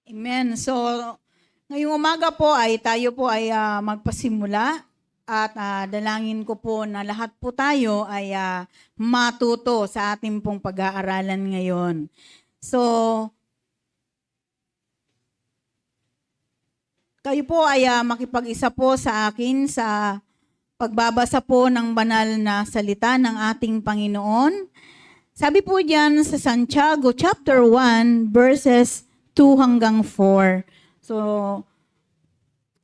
Amen. So, ngayong umaga po ay tayo po ay magpasimula at dalangin ko po na lahat po tayo ay matuto sa ating pong pag-aaralan ngayon. So, kayo po ay makipag-isa po sa akin sa pagbabasa po ng banal na salita ng ating Panginoon. Sabi po diyan sa Santiago chapter 1 verses 2 hanggang 4. So,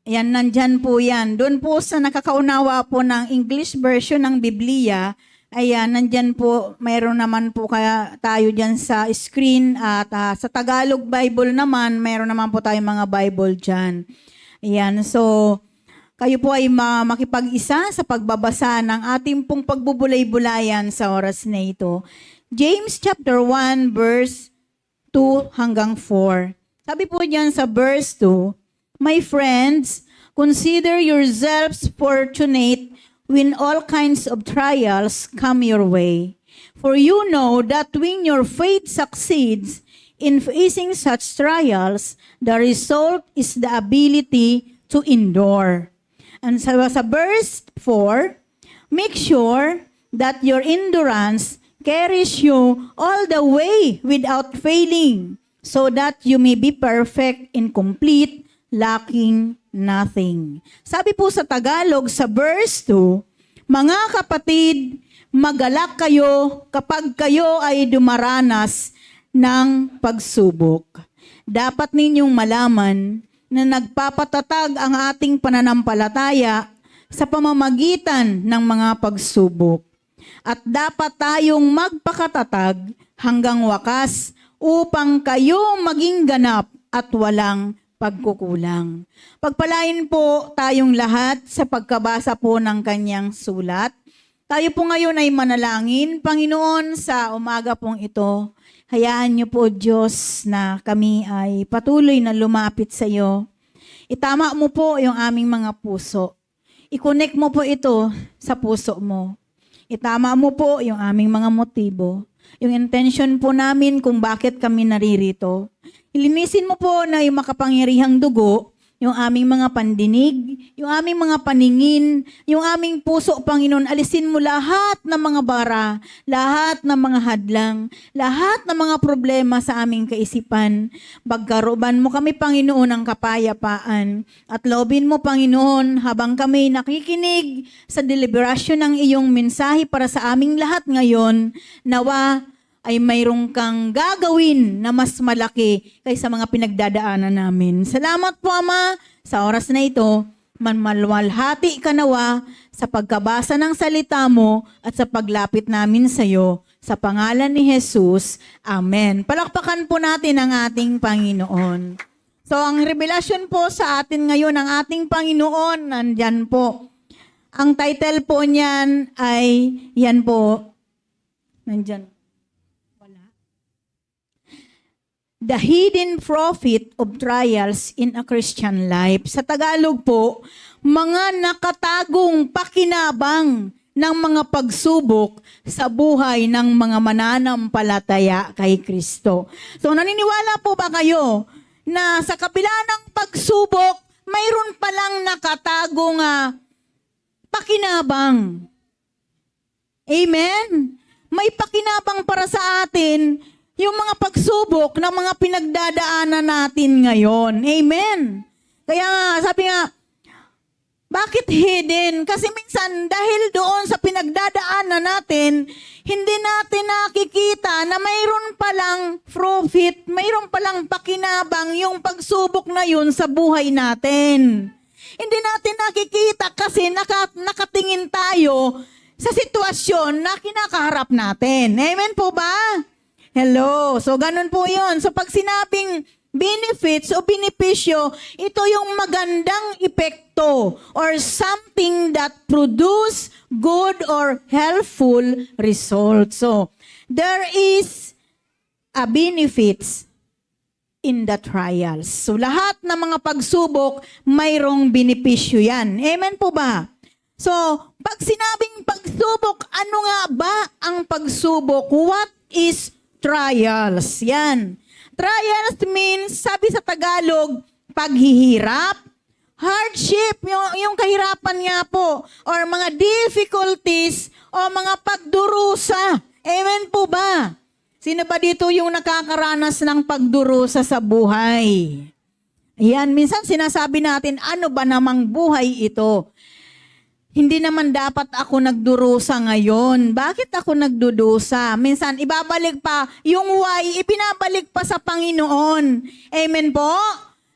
yan, nandyan po yan. Doon po sa nakakaunawa po ng English version ng Biblia, ayan, nandyan po, mayroon naman po kaya tayo dyan sa screen at sa Tagalog Bible naman, mayroon naman po tayong mga Bible dyan. Ayan, so, kayo po ay makipag-isa sa pagbabasa ng ating pong pagbubulay-bulayan sa oras na ito. James chapter 1 verse 2 hanggang 4. Sabi po diyan sa verse 2, "My friends, consider yourselves fortunate when all kinds of trials come your way. For you know that when your faith succeeds in facing such trials, the result is the ability to endure." And sa verse 4, "Make sure that your endurance carries you all the way without failing, so that you may be perfect and complete, lacking nothing." Sabi po sa Tagalog sa verse 2, "Mga kapatid, magalak kayo kapag kayo ay dumaranas ng pagsubok. Dapat ninyong malaman na nagpapatatag ang ating pananampalataya sa pamamagitan ng mga pagsubok. At dapat tayong magpakatatag hanggang wakas upang kayo maging ganap at walang pagkukulang." Pagpalain po tayong lahat sa pagkabasa po ng kanyang sulat. Tayo po ngayon ay manalangin. Panginoon, sa umaga pong ito, hayaan niyo po, Diyos, na kami ay patuloy na lumapit sa iyo. Itama mo po yung aming mga puso. I-connect mo po ito sa puso mo. Itama mo po yung aming mga motibo, yung intention po namin kung bakit kami naririto. Ilinisin mo po na yung makapangyarihang dugo, yung aming mga pandinig, yung aming mga paningin, yung aming puso, Panginoon. Alisin mo lahat ng mga bara, lahat ng mga hadlang, lahat ng mga problema sa aming kaisipan. Pagkaroban mo kami, Panginoon, ng kapayapaan. At loobin mo, Panginoon, habang kami nakikinig sa deliberasyon ng iyong mensahe para sa aming lahat ngayon, nawa ay mayroong kang gagawin na mas malaki kaysa mga pinagdadaanan namin. Salamat po, Ama, sa oras na ito. Manmalwalhati ka nawa sa pagkabasa ng salita mo at sa paglapit namin sa iyo. Sa pangalan ni Jesus, Amen. Palakpakan po natin ang ating Panginoon. So, ang revelasyon po sa atin ngayon ng ating Panginoon, nandyan po. Ang title po niyan ay, yan po, nandyan. The Hidden Profit of Trials in a Christian Life. Sa Tagalog po, mga nakatagong pakinabang ng mga pagsubok sa buhay ng mga mananampalataya kay Kristo. So naniniwala po ba kayo na sa kabila ng pagsubok, mayroon palang nakatagong pakinabang? Amen? May pakinabang para sa atin yung mga pagsubok ng mga pinagdadaanan natin ngayon. Amen. Kaya nga, sabi nga, bakit hidden? Kasi minsan, dahil doon sa pinagdadaanan natin, hindi natin nakikita na mayroon palang profit, mayroon palang pakinabang yung pagsubok na yun sa buhay natin. Hindi natin nakikita kasi nakatingin tayo sa sitwasyon na kinakaharap natin. Amen po ba? Hello. So, ganun po yun. So, pag sinabing benefits o benepisyo, ito yung magandang epekto or something that produce good or helpful results. So, there is a benefits in the trials. So, lahat ng mga pagsubok, mayroong benepisyo yan. Amen po ba? So, pag sinabing pagsubok, ano nga ba ang pagsubok? What is trials? Yan. Trials means, sabi sa Tagalog, paghihirap, hardship, yung kahirapan nga po, or mga difficulties, o mga pagdurusa. Amen po ba? Sino ba dito yung nakakaranas ng pagdurusa sa buhay? Ayan, minsan sinasabi natin, ano ba namang buhay ito? Hindi naman dapat ako nagdurusa ngayon. Bakit ako nagdudusa? Minsan, ibabalik pa, yung why, ipinabalik pa sa Panginoon. Amen po?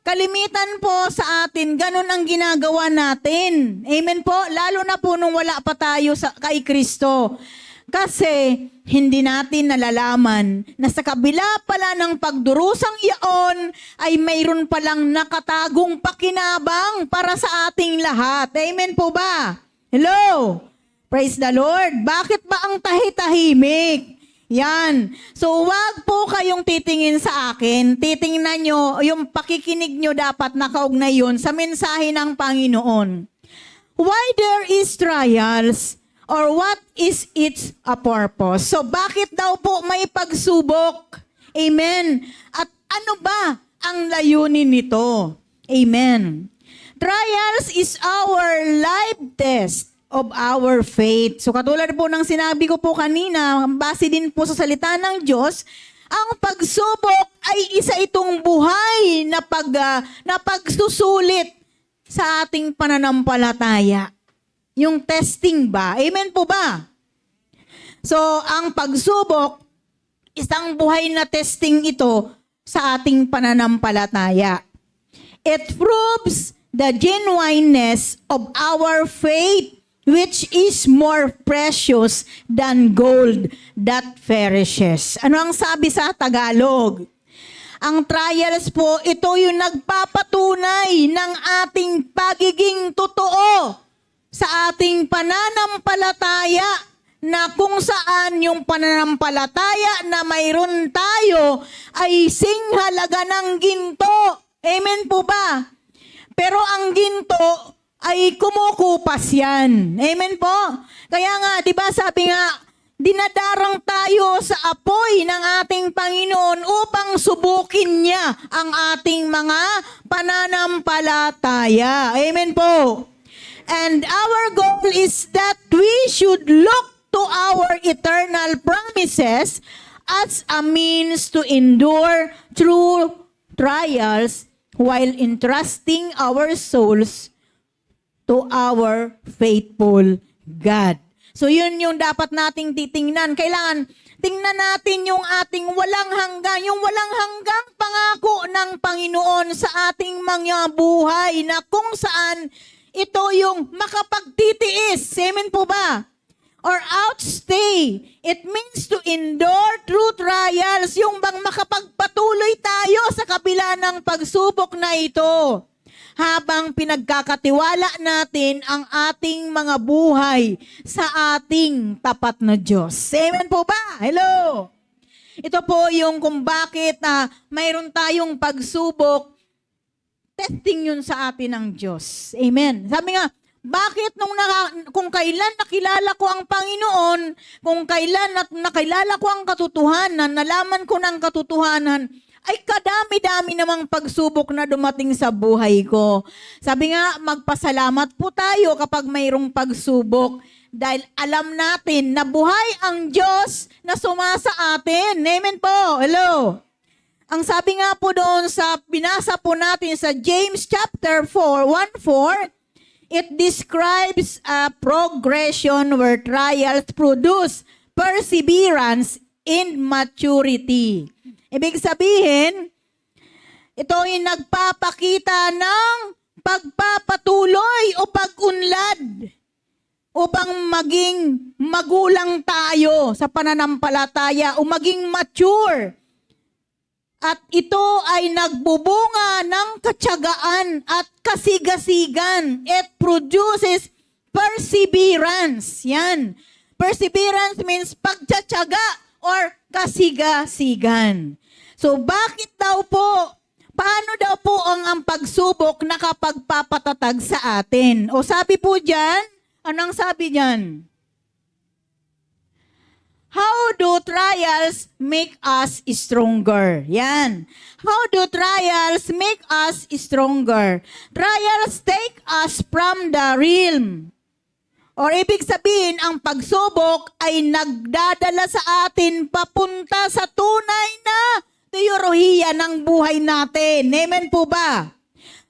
Kalimitan po sa atin, ganun ang ginagawa natin. Amen po? Lalo na po nung wala pa tayo kay Kristo. Kasi hindi natin nalalaman na sa kabila pala ng pagdurusang iyon ay mayroon palang nakatagong pakinabang para sa ating lahat. Amen po ba? Hello? Praise the Lord. Bakit ba ang tahi-tahimik? Yan. So wag po kayong titingin sa akin. Titingnan nyo, yung pakikinig nyo dapat nakaugnay yun sa mensahe ng Panginoon. Why there is trials? Or what is its a purpose? So bakit daw po may pagsubok? Amen. At ano ba ang layunin nito? Amen. Trials is our life test of our faith. So katulad po ng sinabi ko po kanina, base din po sa salita ng Diyos, ang pagsubok ay isa itong buhay na pagsusulit sa ating pananampalataya. Yung testing ba? Amen po ba? So, ang pagsubok, isang buhay na testing ito sa ating pananampalataya. It proves the genuineness of our faith, which is more precious than gold that perishes. Ano ang sabi sa Tagalog? Ang trials po, ito yung nagpapatunay ng ating pagiging totoo sa ating pananampalataya, na kung saan yung pananampalataya na mayroon tayo ay singhalaga ng ginto. Amen po ba? Pero ang ginto ay kumukupas yan. Amen po? Kaya nga, di ba sabi nga, dinadarang tayo sa apoy ng ating Panginoon upang subukin niya ang ating mga pananampalataya. Amen po? And our goal is that we should look to our eternal promises as a means to endure through trials while entrusting our souls to our faithful God. So yun yung dapat nating titingnan. Kailangan tingnan natin yung ating walang hanggang pangako ng Panginoon sa ating mga buhay na kung saan ito yung makapagtitiis. Amen po ba? Or outstay. It means to endure through trials. Yung bang makapagpatuloy tayo sa kabila ng pagsubok na ito. Habang pinagkakatiwala natin ang ating mga buhay sa ating tapat na Diyos. Amen po ba? Hello? Ito po yung kung bakit mayroon tayong pagsubok. Testing yun sa atin ng Diyos. Amen. Sabi nga, bakit kung kailan nakilala ko ang Panginoon, kung kailan nakilala ko ang katotohanan, nalaman ko ng katotohanan, ay kadami-dami namang pagsubok na dumating sa buhay ko. Sabi nga, magpasalamat po tayo kapag mayroong pagsubok dahil alam natin na buhay ang Diyos na sumasa atin. Amen po. Hello. Ang sabi nga po doon sa binasa po natin sa James chapter 4:1-4, it describes a progression where trials produce perseverance in maturity. Ibig sabihin, ito ay nagpapakita ng pagpapatuloy o pag-unlad upang maging magulang tayo sa pananampalataya o maging mature. At ito ay nagbubunga ng katyagaan at kasigasigan. It produces perseverance. Yan. Perseverance means pagtsatsaga or kasigasigan. So bakit daw po, paano daw po ang pagsubok nakapagpapatatag sa atin? O sabi po dyan, anong sabi dyan? How do trials make us stronger? Yan. How do trials make us stronger? Trials take us from the realm. Or ibig sabihin, ang pagsubok ay nagdadala sa atin papunta sa tunay na teolohiya ng buhay natin. Amen po ba?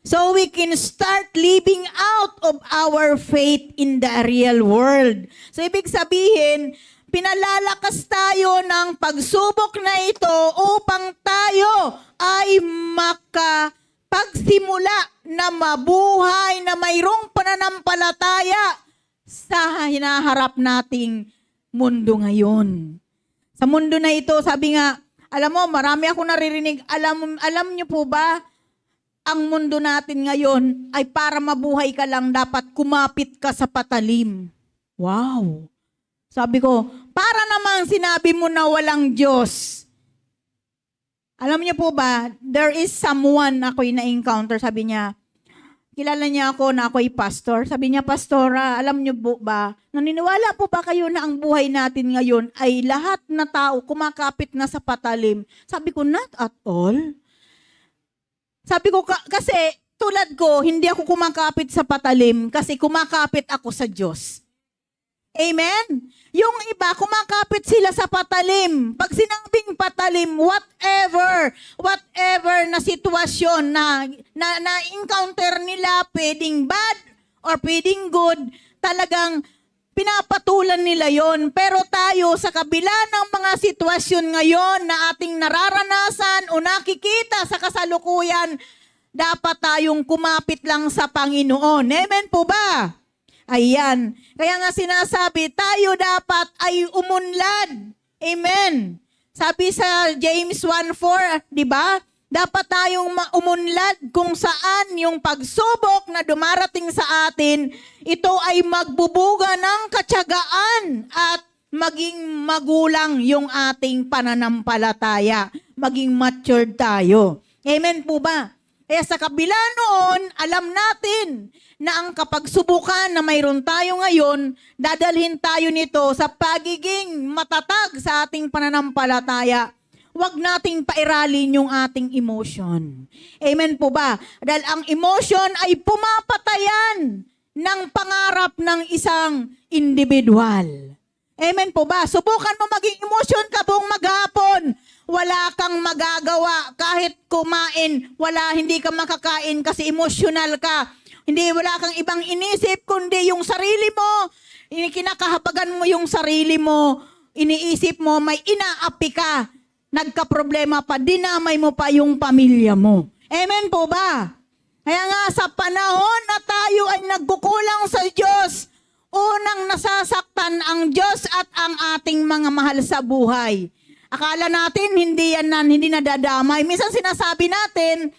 So we can start living out of our faith in the real world. So ibig sabihin, pinalalakas tayo ng pagsubok na ito upang tayo ay makapagsimula na mabuhay na mayroong pananampalataya sa hinaharap nating mundo ngayon. Sa mundo na ito, sabi nga, alam mo, marami ako naririnig, alam niyo po ba, ang mundo natin ngayon ay para mabuhay ka lang, dapat kumapit ka sa patalim. Wow! Sabi ko, para namang sinabi mo na walang Diyos. Alam niyo po ba, there is someone ako'y na-encounter, sabi niya, kilala niya ako na ako'y pastor. Sabi niya, Pastora, alam niyo po ba, naniniwala po ba kayo na ang buhay natin ngayon ay lahat na tao kumakapit na sa patalim? Sabi ko, not at all. Sabi ko, kasi tulad ko, hindi ako kumakapit sa patalim kasi kumakapit ako sa Diyos. Amen? Yung iba, kumakapit sila sa patalim. Pag sinabing patalim, whatever na sitwasyon na encounter nila, pwedeng bad or pwedeng good, talagang pinapatulan nila yon. Pero tayo, sa kabila ng mga sitwasyon ngayon na ating nararanasan o nakikita sa kasalukuyan, dapat tayong kumapit lang sa Panginoon. Amen po ba? Ayan. Kaya nga sinasabi, tayo dapat ay umunlad. Amen. Sabi sa James 1:4, di ba? Dapat tayong umunlad kung saan yung pagsubok na dumarating sa atin, ito ay magbubuga ng katyagaan at maging magulang yung ating pananampalataya. Maging matured tayo. Amen po ba? Kaya sa kabila noon, alam natin na ang kapagsubukan na mayroon tayo ngayon, dadalhin tayo nito sa pagiging matatag sa ating pananampalataya. Huwag nating pairalin yung ating emotion. Amen po ba? Dahil ang emotion ay pumapatayan ng pangarap ng isang individual. Amen po ba? Subukan mo maging emotion ka buong maghapon. Wala kang magagawa kahit kumain. Hindi ka makakain kasi emotional ka. Wala kang ibang inisip kundi yung sarili mo. Kinakahabagan mo yung sarili mo. Iniisip mo, may inaapi ka. Nagka-problema pa, dinamay mo pa yung pamilya mo. Amen po ba? Kaya nga sa panahon na tayo ay nagkukulang sa Diyos, unang nasasaktan ang Diyos at ang ating mga mahal sa buhay. Akala natin hindi nadadamay. Minsan sinasabi natin,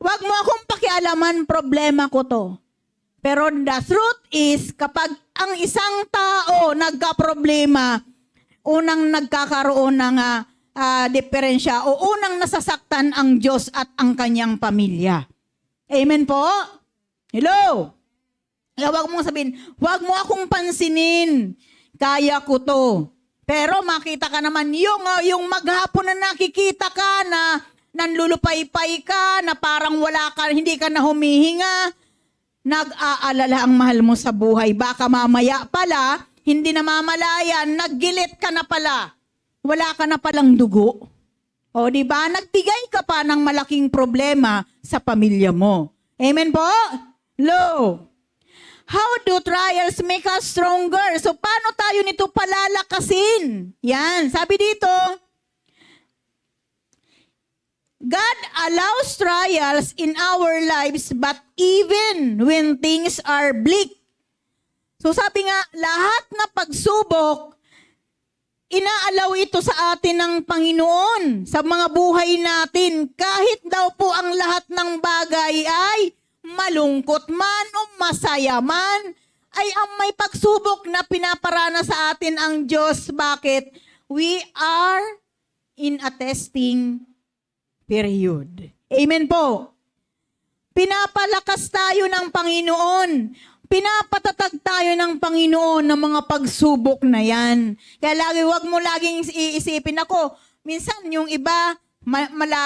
wag mo akong pakialaman, problema ko to. Pero the truth is, kapag ang isang tao nagka-problema, unang nagkakaroon ng diferensya o unang nasasaktan ang Diyos at ang kanyang pamilya. Amen po? Hello? Kaya wag mong sabihin, wag mo akong pansinin. Kaya ko to. Pero makita ka naman yung maghapon na nakikita ka na nanlulupay-pay ka, na parang hindi ka na humihinga, nag-aalala ang mahal mo sa buhay. Baka mamaya pala, hindi na mamalayan, naggilit ka na pala. Wala ka na palang dugo. O di ba? Nagbigay ka pa ng malaking problema sa pamilya mo. Amen po? Lo. How do trials make us stronger? So, paano tayo nito palalakasin? Yan, sabi dito, God allows trials in our lives, but even when things are bleak. So, sabi nga, lahat na pagsubok, inaalaw ito sa atin ng Panginoon, sa mga buhay natin, kahit daw po ang lahat ng bagay ay malungkot man o masaya man, ay ang may pagsubok na pinaparana sa atin ang Diyos. Bakit? We are in a testing period. Amen po. Pinapalakas tayo ng Panginoon Pinapatatag tayo ng Panginoon ng mga pagsubok na yan. Kaya wag mo laging iisipin ako. Minsan yung iba,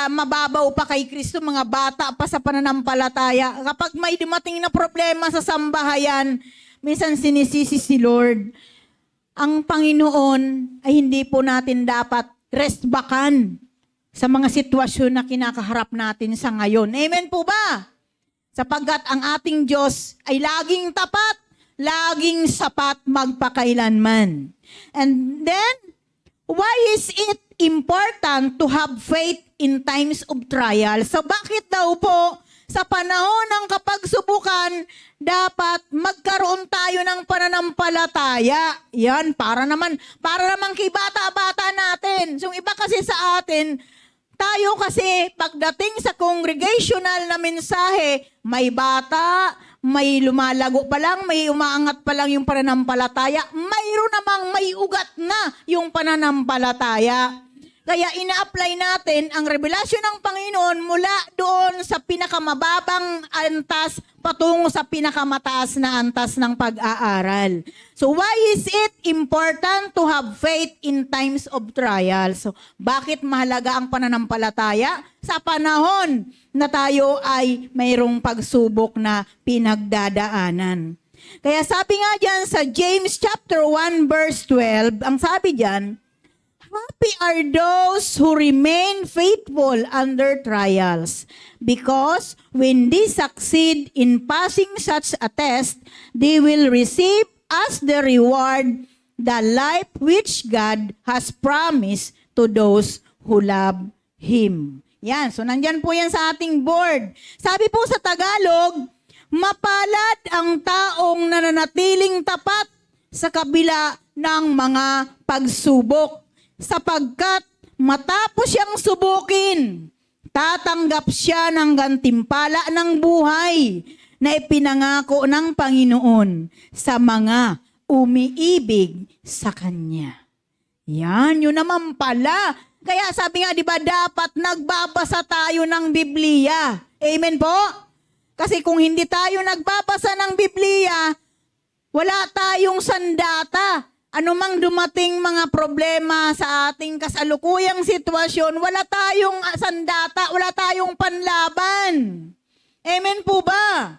mababaw pa kay Kristo, mga bata pa sa pananampalataya. Kapag may dumating na problema sa sambahayan, minsan sinisisi si Lord. Ang Panginoon ay hindi po natin dapat restbakan sa mga sitwasyon na kinakaharap natin sa ngayon. Amen po ba? Sapagkat ang ating Diyos ay laging tapat, laging sapat magpakailanman. And then, why is it important to have faith in times of trial? So bakit daw po sa panahon ng kapagsubukan, dapat magkaroon tayo ng pananampalataya? Yan, para naman kay bata-bata natin. So iba kasi sa atin, tayo kasi pagdating sa congregational na mensahe, may bata, may lumalago pa lang, may umaangat pa lang yung pananampalataya, mayroon namang may ugat na yung pananampalataya. Kaya ina-apply natin ang revelasyon ng Panginoon mula doon sa pinakamababang antas patungo sa pinakamataas na antas ng pag-aaral. So why is it important to have faith in times of trial? So bakit mahalaga ang pananampalataya sa panahon na tayo ay mayroong pagsubok na pinagdadaanan? Kaya sabi nga dyan sa James chapter 1 verse 12, ang sabi dyan, happy are those who remain faithful under trials, because when they succeed in passing such a test, they will receive as the reward the life which God has promised to those who love Him. Yan, so nandyan po yan sa ating board. Sabi po sa Tagalog, mapalad ang taong nananatiling tapat sa kabila ng mga pagsubok, sapagkat matapos siyang subukin, tatanggap siya ng gantimpala ng buhay na ipinangako ng Panginoon sa mga umiibig sa Kanya. Yan, yun naman pala. Kaya sabi nga, di ba, dapat nagbabasa tayo ng Biblia. Amen po? Kasi kung hindi tayo nagbabasa ng Biblia, wala tayong sandata. Anumang dumating mga problema sa ating kasalukuyang sitwasyon, wala tayong sandata, wala tayong panlaban. Amen po ba?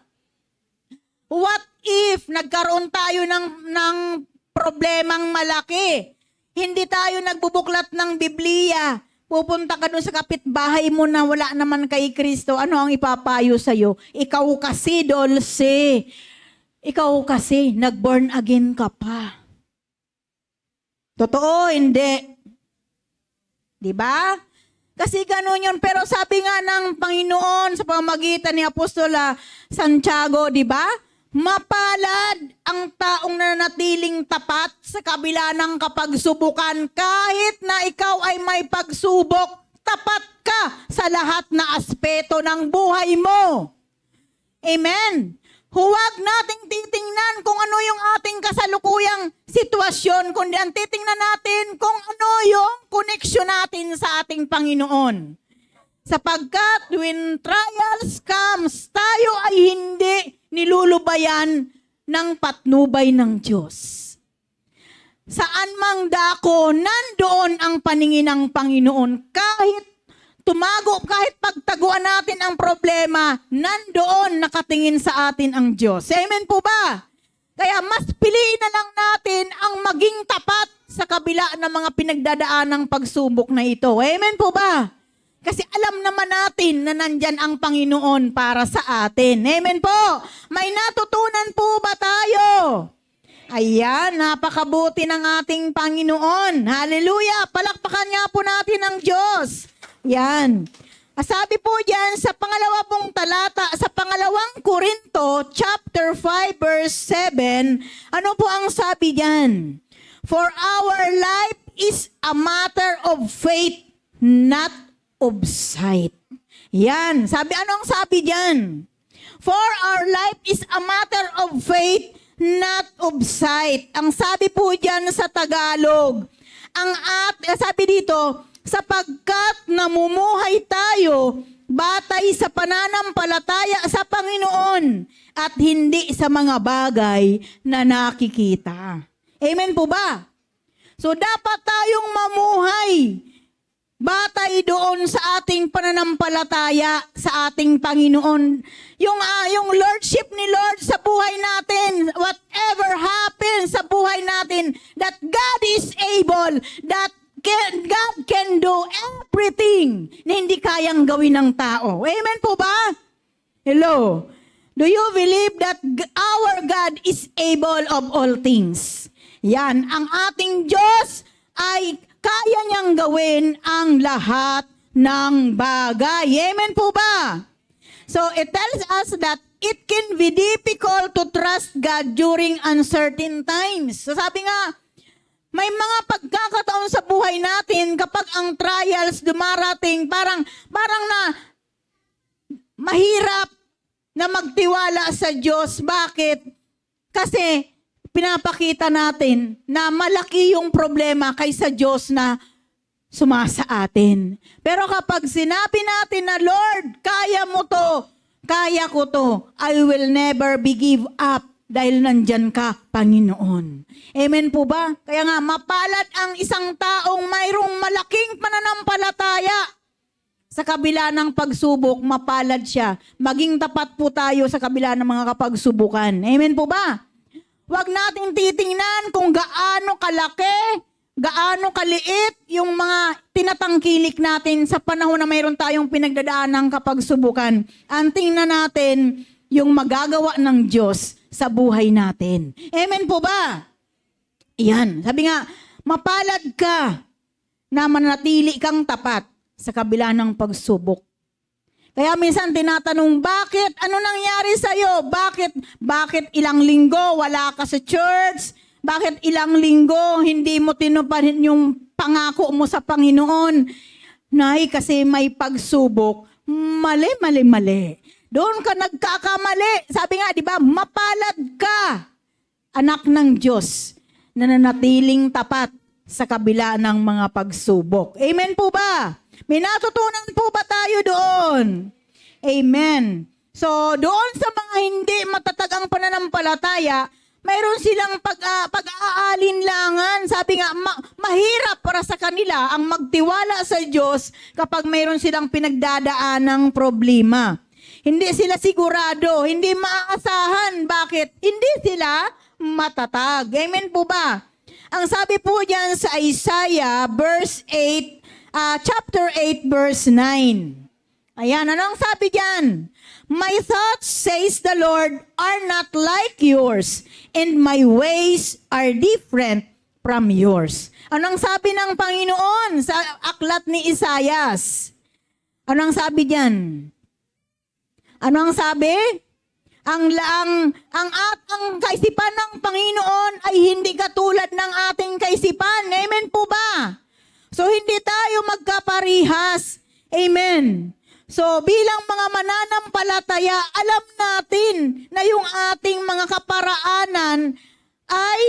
What if nagkaroon tayo ng problemang malaki? Hindi tayo nagbubuklat ng Biblia. Pupunta ka doon sa kapitbahay mo na wala naman kay Kristo. Ano ang ipapayo sa'yo? Ikaw kasi, Dolce. Ikaw kasi, nag-born again ka pa. Totoo, hindi. Diba? Kasi ganun yun. Pero sabi nga ng Panginoon sa pamamagitan ni Apostola Santiago, diba? Mapalad ang taong nananatiling tapat sa kabila ng kapagsubukan. Kahit na ikaw ay may pagsubok, tapat ka sa lahat na aspeto ng buhay mo. Amen. Huwag nating titingnan kung ano yung ating kasalukuyang sitwasyon, kundi ang titingnan natin kung ano yung connection natin sa ating Panginoon. Sapagkat when trials comes, tayo ay hindi nilulubayan ng patnubay ng Diyos. Saan mang dako, nandoon ang paningin ng Panginoon. Kahit pagtaguan natin ang problema, nandoon nakatingin sa atin ang Diyos. Amen po ba? Kaya mas piliin na lang natin ang maging tapat sa kabila ng mga pinagdadaanang pagsubok na ito. Amen po ba? Kasi alam naman natin na nandyan ang Panginoon para sa atin. Amen po? May natutunan po ba tayo? Ayan, napakabuti ng ating Panginoon. Hallelujah! Palakpakan nga po natin ang Diyos. Yan. Sabi po diyan sa pangalawa pong talata, sa pangalawang Korinto, chapter 5, verse 7, ano po ang sabi diyan? For our life is a matter of faith, not of sight. Yan. Anong sabi diyan? For our life is a matter of faith, not of sight. Ang sabi po diyan sa Tagalog, sabi dito, sapagkat namumuhay tayo batay sa pananampalataya sa Panginoon at hindi sa mga bagay na nakikita. Amen po ba? So dapat tayong mamuhay batay doon sa ating pananampalataya sa ating Panginoon. Yung lordship ni Lord sa buhay natin, whatever happens sa buhay natin, that God is able, that God can do everything na hindi kayang gawin ng tao. Amen po ba? Hello? Do you believe that our God is able of all things? Yan, ang ating Diyos ay kaya niyang gawin ang lahat ng bagay. Amen po ba? So it tells us that it can be difficult to trust God during uncertain times. So sabi nga, may mga pagkakataon sa buhay natin kapag ang trials dumarating, parang na mahirap na magtiwala sa Diyos. Bakit? Kasi pinapakita natin na malaki yung problema kaysa Diyos na sumasa atin. Pero kapag sinabi natin na, Lord, kaya mo to, kaya ko to, I will never be give up dahil nandyan ka, Panginoon. Amen po ba? Kaya nga, mapalad ang isang taong mayroong malaking pananampalataya. Sa kabila ng pagsubok, mapalad siya. Maging tapat po tayo sa kabila ng mga kapagsubukan. Amen po ba? Huwag nating titingnan kung gaano kalaki, gaano kaliit yung mga tinatangkilik natin sa panahon na mayroon tayong pinagdadaan ng kapagsubukan. Ang tingnan natin yung magagawa ng Diyos sa buhay natin. Amen po ba? Iyan. Sabi nga, mapalad ka na manatili kang tapat sa kabila ng pagsubok. Kaya minsan tinatanong, bakit? Ano nangyari sa'yo? Bakit ilang linggo wala ka sa church? Bakit ilang linggo hindi mo tinupad yung pangako mo sa Panginoon? Nay, kasi may pagsubok. Mali. Doon ka nagkakamali. Sabi nga, di ba, mapalad ka, anak ng Diyos, na nanatiling tapat sa kabila ng mga pagsubok. Amen po ba? May natutunan po ba tayo doon? Amen. So, doon sa mga hindi matatag ang pananampalataya, mayroon silang pag-aalinlangan. Sabi nga, mahirap para sa kanila ang magtiwala sa Diyos kapag mayroon silang pinagdadaan ng problema. Hindi sila sigurado, hindi maaasahan. Bakit? Hindi sila matatag. Amen po ba? Ang sabi po diyan sa Isaiah chapter 8 verse 9. Ayan, anong sabi diyan? My thoughts, says the Lord, are not like yours, and my ways are different from yours. Anong sabi ng Panginoon sa aklat ni Isaias? Anong sabi diyan? Anong sabi? Ang kaisipan ng Panginoon ay hindi katulad ng ating kaisipan. Amen po ba? So, hindi tayo magkaparihas. Amen. So, bilang mga mananampalataya, alam natin na yung ating mga kaparaanan ay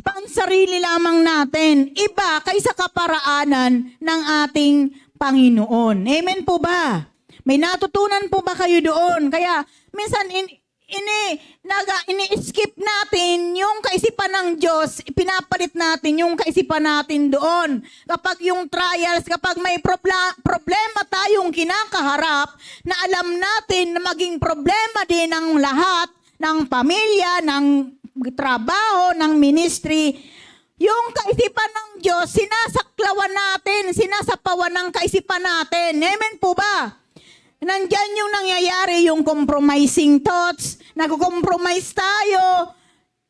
pansarili lamang natin. Iba kaysa kaparaanan ng ating Panginoon. Amen po ba? May natutunan po ba kayo doon? Kaya, minsan, ini-skip natin yung kaisipan ng Diyos, pinapalit natin yung kaisipan natin doon. Kapag yung trials, kapag may problema tayong kinakaharap, na alam natin na maging problema din ng lahat, ng pamilya, ng trabaho, ng ministry, yung kaisipan ng Diyos, sinasaklawan natin, sinasapawan ng kaisipan natin. Amen po ba? Nandyan yung nangyayari, yung compromising thoughts. Nag-compromise tayo.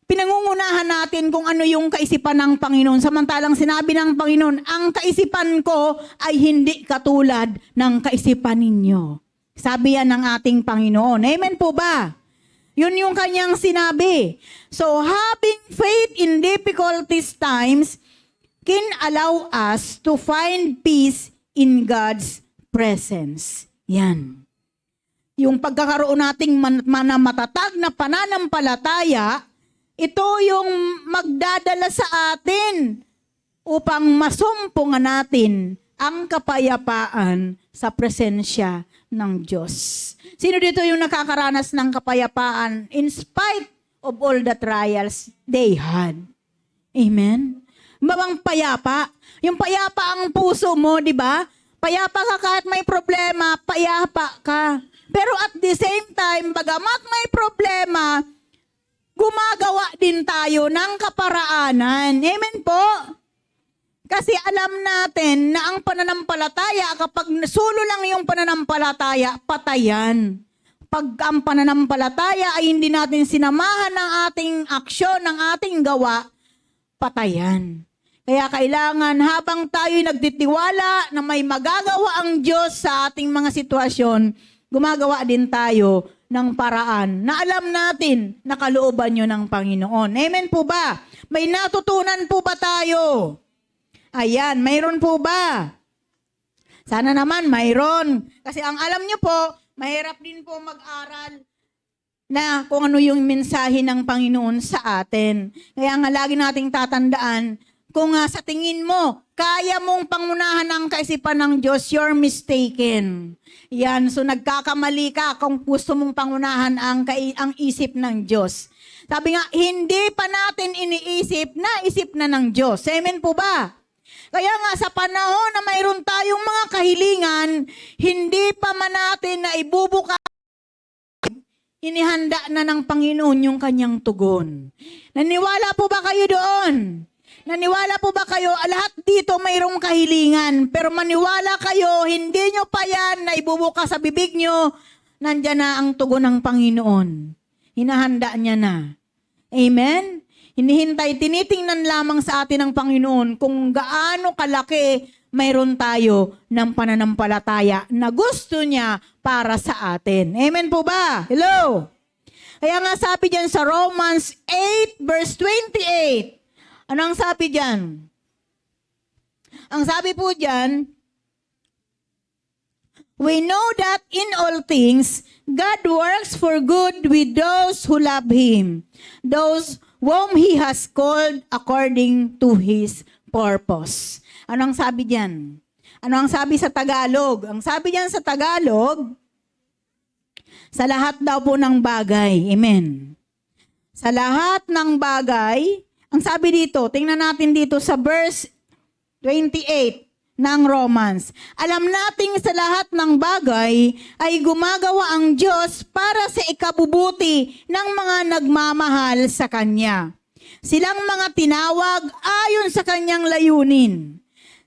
Pinangungunahan natin kung ano yung kaisipan ng Panginoon. Samantalang sinabi ng Panginoon, ang kaisipan ko ay hindi katulad ng kaisipan ninyo. Sabi yan ng ating Panginoon. Amen po ba? Yun yung kanyang sinabi. So, having faith in difficulties times can allow us to find peace in God's presence. Yan. Yung pagkakaroon nating matatag na pananampalataya, ito yung magdadala sa atin upang masumpungan natin ang kapayapaan sa presensya ng Diyos. Sino dito yung nakakaranas ng kapayapaan in spite of all the trials they had? Amen? Babang payapa. Yung payapa ang puso mo, di ba? Payapa ka kahit may problema, payapa ka. Pero at the same time, bagamat may problema, gumagawa din tayo ng kaparaanan. Amen po? Kasi alam natin na ang pananampalataya, kapag sulo lang yung pananampalataya, patayan. Pag ang pananampalataya ay hindi natin sinamahan ng ating aksyon, ng ating gawa, patayan. Kaya kailangan habang tayo'y nagtitiwala na may magagawa ang Diyos sa ating mga sitwasyon, gumagawa din tayo ng paraan na alam natin na kalooban nyo ng Panginoon. Amen po ba? May natutunan po ba tayo? Ayan, mayroon po ba? Sana naman mayroon. Kasi ang alam nyo po, mahirap din po mag-aral na kung ano yung mensahe ng Panginoon sa atin. Kaya nga lagi nating tatandaan, kung sa tingin mo, kaya mong pangunahan ang kaisipan ng Diyos, you're mistaken. Yan, so nagkakamali ka kung gusto mong pangunahan ang isip ng Diyos. Sabi nga, hindi pa natin iniisip, naisip na ng Diyos. Amen po ba? Kaya nga sa panahon na mayroon tayong mga kahilingan, hindi pa man natin na ibubuka, inihanda na ng Panginoon yung kanyang tugon. Naniwala po ba kayo doon? Naniwala po ba kayo, lahat dito mayroong kahilingan, pero maniwala kayo, hindi nyo pa yan na ibubuka sa bibig nyo, nandyan na ang tugon ng Panginoon. Hinahanda niya na. Amen? Hinihintay, tinitingnan lamang sa atin ng Panginoon kung gaano kalaki mayroon tayo ng pananampalataya na gusto niya para sa atin. Amen po ba? Hello? Kaya nga sabi diyan sa Romans 8 verse 28, ano ang sabi diyan? Ang sabi po diyan, we know that in all things, God works for good with those who love Him, those whom He has called according to His purpose. Ano ang sabi diyan? Ano ang sabi sa Tagalog? Ang sabi diyan sa Tagalog, sa lahat daw po ng bagay. Amen. Sa lahat ng bagay, ang sabi dito, tingnan natin dito sa verse 28 ng Romans. Alam nating sa lahat ng bagay ay gumagawa ang Diyos para sa ikabubuti ng mga nagmamahal sa Kanya. Silang mga tinawag ayon sa Kanyang layunin.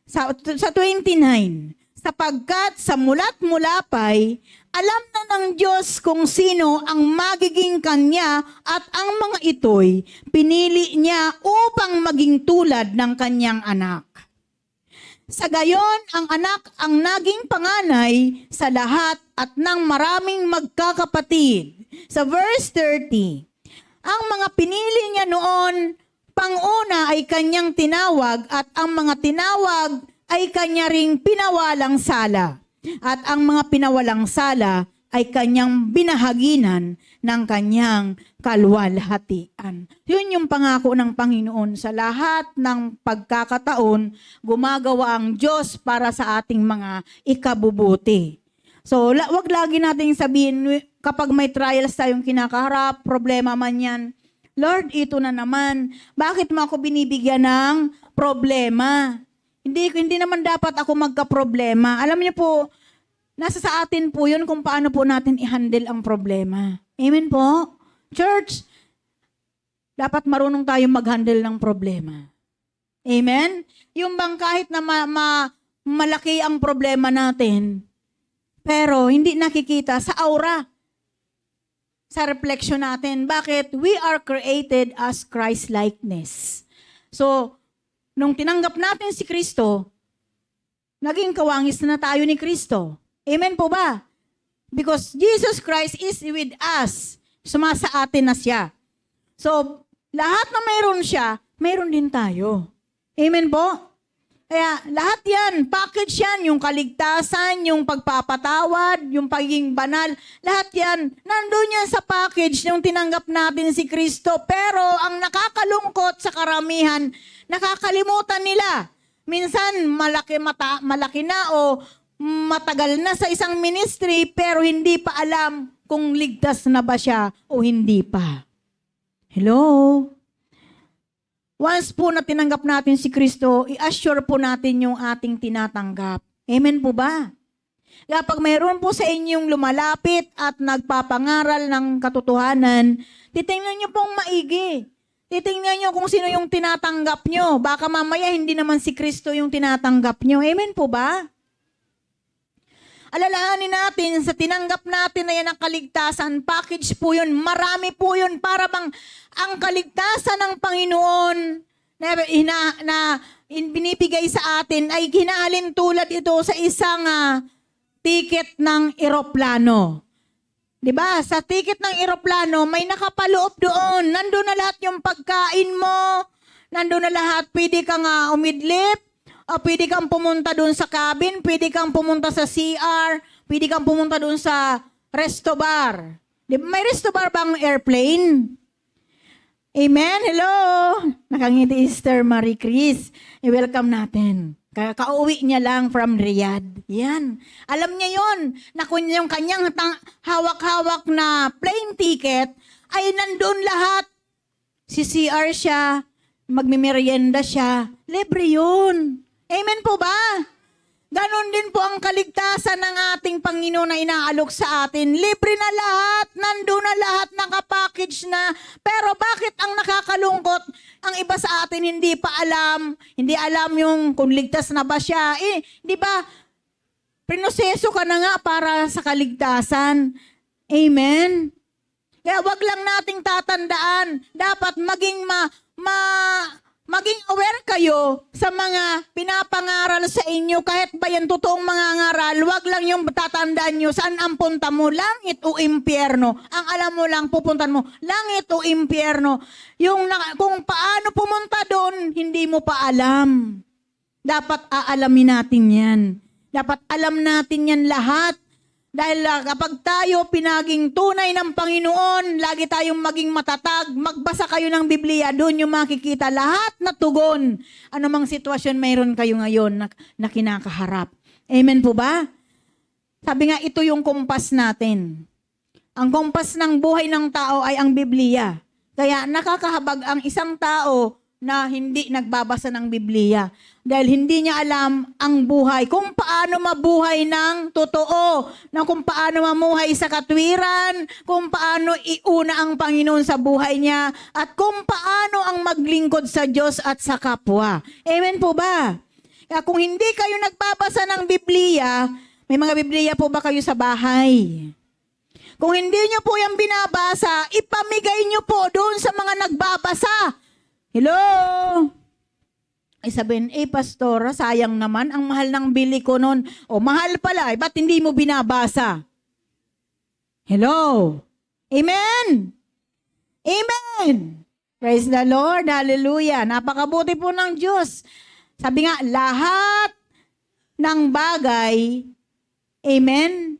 Sa 29, sapagkat sa mula't mula pa'y alam na ng Diyos kung sino ang magiging Kanya at ang mga ito'y pinili niya upang maging tulad ng Kanyang anak. Sa gayon, ang anak ang naging panganay sa lahat at ng maraming magkakapatid. Sa verse 30, ang mga pinili niya noon, panguna ay kanyang tinawag at ang mga tinawag ay kanya ring pinawalang sala. At ang mga pinawalang sala ay kanyang binahaginan ng kanyang kaluwalhatian. Yun yung pangako ng Panginoon. Sa lahat ng pagkakataon, gumagawa ang Diyos para sa ating mga ikabubuti. So, wag lagi nating sabihin, kapag may trials tayong kinakaharap, problema man yan, Lord, ito na naman. Bakit mo ako binibigyan ng problema? Hindi naman dapat ako magka-problema. Alam niyo po, nasa sa atin po yun kung paano po natin i-handle ang problema. Amen po? Church, dapat marunong tayong mag-handle ng problema. Amen? Yung bang kahit na malaki ang problema natin, pero hindi nakikita sa aura, sa reflection natin. Bakit? We are created as Christ-likeness. So, nung tinanggap natin si Kristo, naging kawangis na tayo ni Kristo. Amen po ba? Because Jesus Christ is with us. Sumasa atin na siya. So, lahat na mayroon siya, mayroon din tayo. Amen po? Kaya lahat yan, package yan, yung kaligtasan, yung pagpapatawad, yung pagiging banal, lahat yan, nandun yan sa package yung tinanggap natin si Kristo. Pero ang nakakalungkot sa karamihan, nakakalimutan nila. Minsan malaki na o matagal na sa isang ministry pero hindi pa alam kung ligtas na ba siya o hindi pa. Hello? Once po na tinanggap natin si Kristo, i-assure po natin yung ating tinatanggap. Amen po ba? Kapag mayroon po sa inyong lumalapit at nagpapangaral ng katotohanan, titingnan nyo pong maigi. Titingnan nyo kung sino yung tinatanggap nyo. Baka mamaya hindi naman si Kristo yung tinatanggap nyo. Amen po ba? Alalahanin natin sa tinanggap natin na yan ang kaligtasan. Package po yun. Marami po yun. Para bang ang kaligtasan ng Panginoon na binibigay sa atin ay hinahalin tulad ito sa isang ticket ng eroplano. 'Di ba? Sa ticket ng eroplano, may nakapaloob doon. Nandoon na lahat yung pagkain mo. Nandoon na lahat. Pwede kang umidlip. O pwede kang pumunta doon sa cabin. Pwede kang pumunta sa CR. Pwede kang pumunta doon sa resto bar. May resto bar bang airplane? Amen? Hello? Nakangiti Sister Marie Chris. I-welcome natin. Kauwi niya lang from Riyadh. Yan. Alam niya yon na kung yung kanyang hawak-hawak na plane ticket ay nandun lahat. Si CR siya, magmimerienda siya. Libre yun. Amen po ba? Ganon din po ang kaligtasan ng ating Panginoon na inaalok sa atin. Libre na lahat, nandun na lahat, nakapackage na. Pero bakit ang nakakalungkot? Ang iba sa atin hindi pa alam, hindi alam yung kung ligtas na ba siya. Di ba? Prinoseso ka na nga para sa kaligtasan. Amen? Kaya wag lang nating tatandaan, dapat maging maging aware kayo sa mga pinapangaral sa inyo. Kahit ba yan totoong mga ngaral, wag lang yung tatandaan nyo saan ang punta mo, langit o impyerno. Ang alam mo lang, pupuntan mo, langit o impyerno. Kung paano pumunta doon, hindi mo pa alam. Dapat aalamin natin yan. Dapat alam natin yan lahat. Dahil kapag tayo pinaging tunay ng Panginoon, lagi tayong maging matatag, magbasa kayo ng Biblia, doon yung makikita lahat na tugon. Ano mang sitwasyon mayroon kayo ngayon na kinakaharap. Amen po ba? Sabi nga, ito yung kumpas natin. Ang kumpas ng buhay ng tao ay ang Biblia. Kaya nakakahabag ang isang tao na hindi nagbabasa ng Biblia. Dahil hindi niya alam ang buhay, kung paano mabuhay ng totoo, na kung paano mamuhay sa katwiran, kung paano iuna ang Panginoon sa buhay niya, at kung paano ang maglingkod sa Diyos at sa kapwa. Amen po ba? Kaya kung hindi kayo nagbabasa ng Biblia, may mga Biblia po ba kayo sa bahay? Kung hindi nyo po yung binabasa, ipamigay nyo po doon sa mga nagbabasa. Hello? Ay sabihin, pastor, sayang naman, ang mahal ng bili ko noon. O, mahal pala, ba't hindi mo binabasa? Hello? Amen? Amen! Praise the Lord, hallelujah. Napakabuti po ng Diyos. Sabi nga, lahat ng bagay, amen?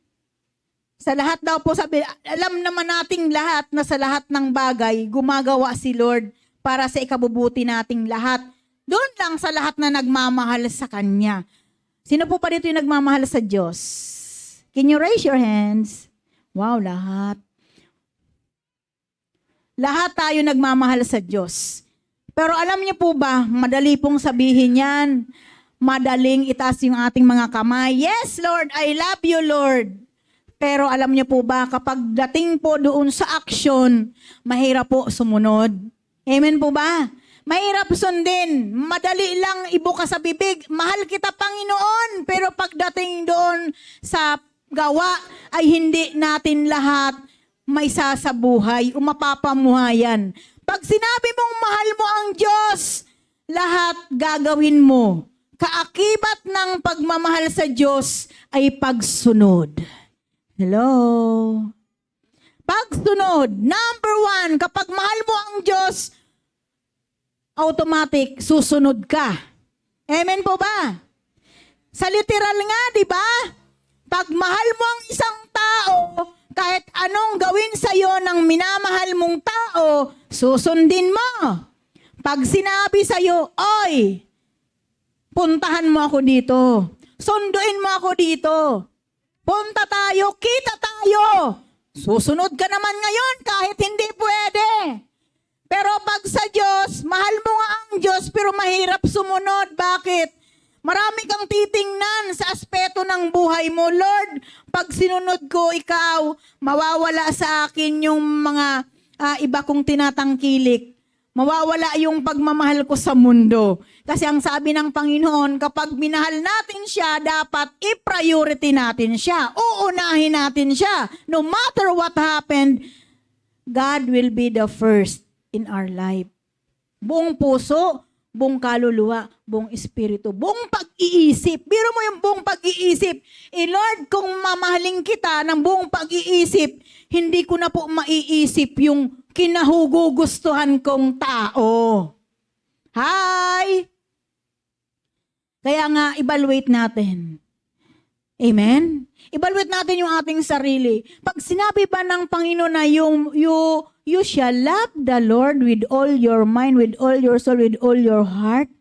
Sa lahat daw po, sabi, alam naman nating lahat na sa lahat ng bagay, gumagawa si Lord para sa ikabubuti nating lahat. Doon lang sa lahat na nagmamahal sa Kanya. Sino po pa dito yung nagmamahal sa Diyos? Can you raise your hands? Wow, lahat. Lahat tayo nagmamahal sa Diyos. Pero alam niyo po ba, madali pong sabihin yan. Madaling itaas yung ating mga kamay. Yes, Lord, I love you, Lord. Pero alam niyo po ba, kapag dating po doon sa aksyon, mahirap po sumunod. Amen po ba? Mahirap sundin. Madali lang ibuka sa bibig. Mahal kita, Panginoon. Pero pagdating doon sa gawa, ay hindi natin lahat may sasabuhay o mapapamuhayan. Pag sinabi mong mahal mo ang Diyos, lahat gagawin mo. Kaakibat ng pagmamahal sa Diyos ay pagsunod. Hello? Pagsunod. Number 1, kapag mahal mo ang Diyos, automatic, susunod ka. Amen po ba? Sa literal nga, di ba? Pag mahal mo ang isang tao, kahit anong gawin sa'yo ng minamahal mong tao, susundin mo. Pag sinabi sa'yo, oy, puntahan mo ako dito. Sunduin mo ako dito. Punta tayo, kita tayo. Susunod ka naman ngayon kahit hindi pwede. Pero pag sa Diyos, mahal mo nga ang Diyos pero mahirap sumunod. Bakit? Marami kang titingnan sa aspeto ng buhay mo. Lord, pag sinunod ko ikaw, mawawala sa akin yung mga iba kong tinatangkilik. Mawawala yung pagmamahal ko sa mundo. Kasi ang sabi ng Panginoon, kapag minahal natin siya, dapat i-priority natin siya. Uunahin natin siya. No matter what happened, God will be the first in our life. Buong puso, buong kaluluwa, buong espiritu, buong pag-iisip. Biro mo yung buong pag-iisip. Lord, kung mamahalin kita ng buong pag-iisip, hindi ko na po maiisip yung kinahugugustuhan kong tao. Hi! Kaya nga, evaluate natin. Amen? Evaluate natin yung ating sarili. Pag sinabi ba ng Panginoon na you shall love the Lord with all your mind, with all your soul, with all your heart.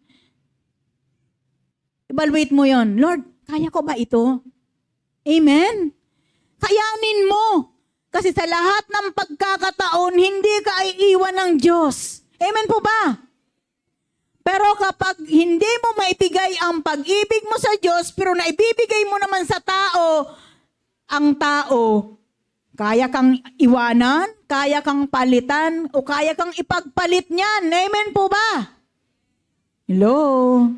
Evaluate mo yon. Lord, kaya ko ba ito? Amen? Kayanin mo. Kasi sa lahat ng pagkakataon, hindi ka iiwan ng Diyos. Amen po ba? Pero kapag hindi mo maibigay ang pag-ibig mo sa Diyos, pero naibibigay mo naman sa tao, ang tao, kaya kang iwanan, kaya kang palitan, o kaya kang ipagpalit niyan. Amen po ba? Hello?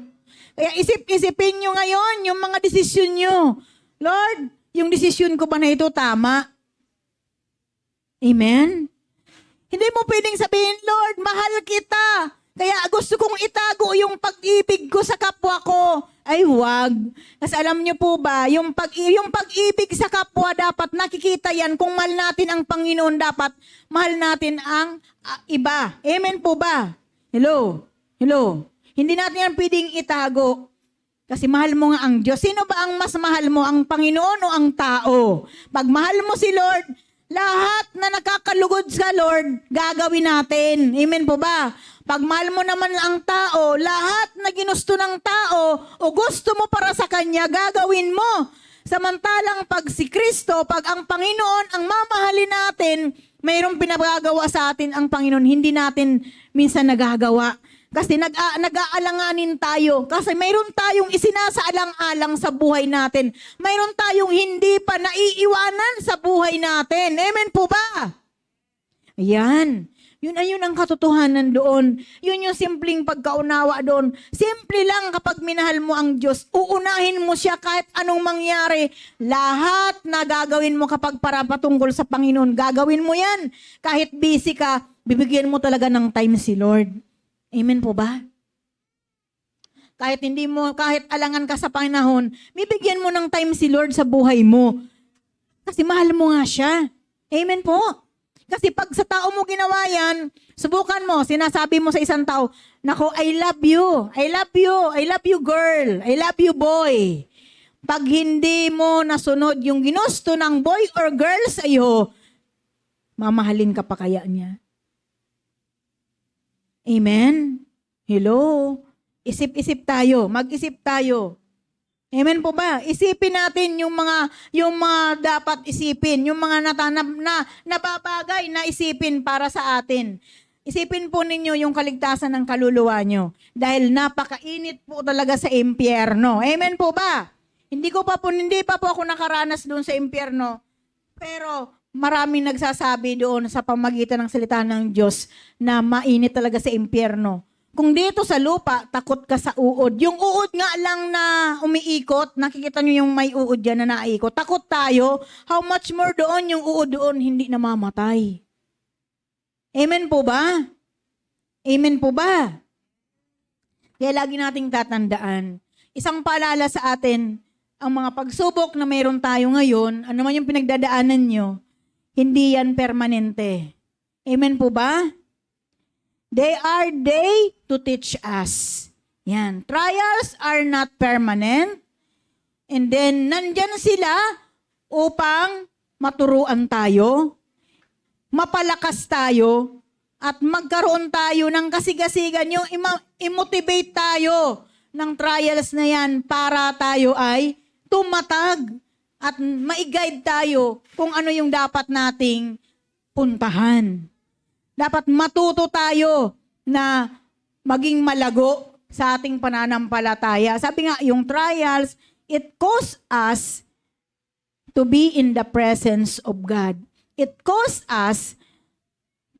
Kaya isip-isipin nyo ngayon yung mga desisyon nyo. Lord, yung desisyon ko ba na ito tama? Amen? Hindi mo pwedeng sabihin, Lord, mahal kita. Kaya gusto kong itago yung pag-ibig ko sa kapwa ko. Ay, wag. Kasi alam niyo po ba, yung pag-ibig sa kapwa dapat nakikita yan. Kung mahal natin ang Panginoon, dapat mahal natin ang iba. Amen po ba? Hello? Hello? Hindi natin yan pwedeng itago. Kasi mahal mo nga ang Diyos. Sino ba ang mas mahal mo? Ang Panginoon o ang tao? Pag mahal mo si Lord, lahat na nakakalugod sa Lord, gagawin natin. Amen po ba? Pag mahal mo naman ang tao, lahat na ginusto ng tao o gusto mo para sa Kanya, gagawin mo. Samantalang pag si Kristo, pag ang Panginoon ang mamahalin natin, mayroong pinagagawa sa atin ang Panginoon, hindi natin minsan nagagawa. Kasi nag-aalanganin tayo. Kasi mayroon tayong isinasaalang-alang sa buhay natin. Mayroon tayong hindi pa naiiwanan sa buhay natin. Amen po ba? Ayan. Yun ang katotohanan doon. Yun yung simpleng pagkaunawa doon. Simple lang kapag minahal mo ang Diyos, uunahin mo siya kahit anong mangyari. Lahat na gagawin mo kapag para patungkol sa Panginoon, gagawin mo yan. Kahit busy ka, bibigyan mo talaga ng time si Lord. Amen po ba? Kahit alangan ka sa panahon, bibigyan mo ng time si Lord sa buhay mo. Kasi mahal mo nga siya. Amen po? Kasi pag sa tao mo ginawa yan, subukan mo, sinasabi mo sa isang tao, nako, I love you. I love you. I love you, girl. I love you, boy. Pag hindi mo nasunod yung ginusto ng boy or girl sa iyo, mamahalin ka pa kaya niya? Amen? Hello? Isip-isip tayo. Mag-isip tayo. Amen po ba? Isipin natin yung mga dapat isipin, yung mga nababagay na isipin para sa atin. Isipin po ninyo yung kaligtasan ng kaluluwa nyo. Dahil napakainit po talaga sa impyerno. Amen po ba? Hindi pa po ako nakaranas doon sa impyerno. Pero maraming nagsasabi doon sa pamagitan ng salita ng Diyos na mainit talaga sa impyerno. Kung dito sa lupa, takot ka sa uod. Yung uod nga lang na umiikot, nakikita nyo yung may uod dyan na naiikot. Takot tayo. How much more doon yung uod doon, hindi namamatay. Amen po ba? Amen po ba? Kaya lagi nating tatandaan. Isang paalala sa atin, ang mga pagsubok na mayroon tayo ngayon, ano man yung pinagdadaanan nyo, hindi yan permanente. Amen po ba? They are there to teach us. Yan. Trials are not permanent. And then, nandyan sila upang maturuan tayo, mapalakas tayo, at magkaroon tayo ng kasigasigan, yung i-motivate tayo ng trials na yan para tayo ay tumatag at ma-guide tayo kung ano yung dapat nating puntahan. Dapat matuto tayo na maging malago sa ating pananampalataya. Sabi nga, yung trials, it causes us to be in the presence of God. It causes us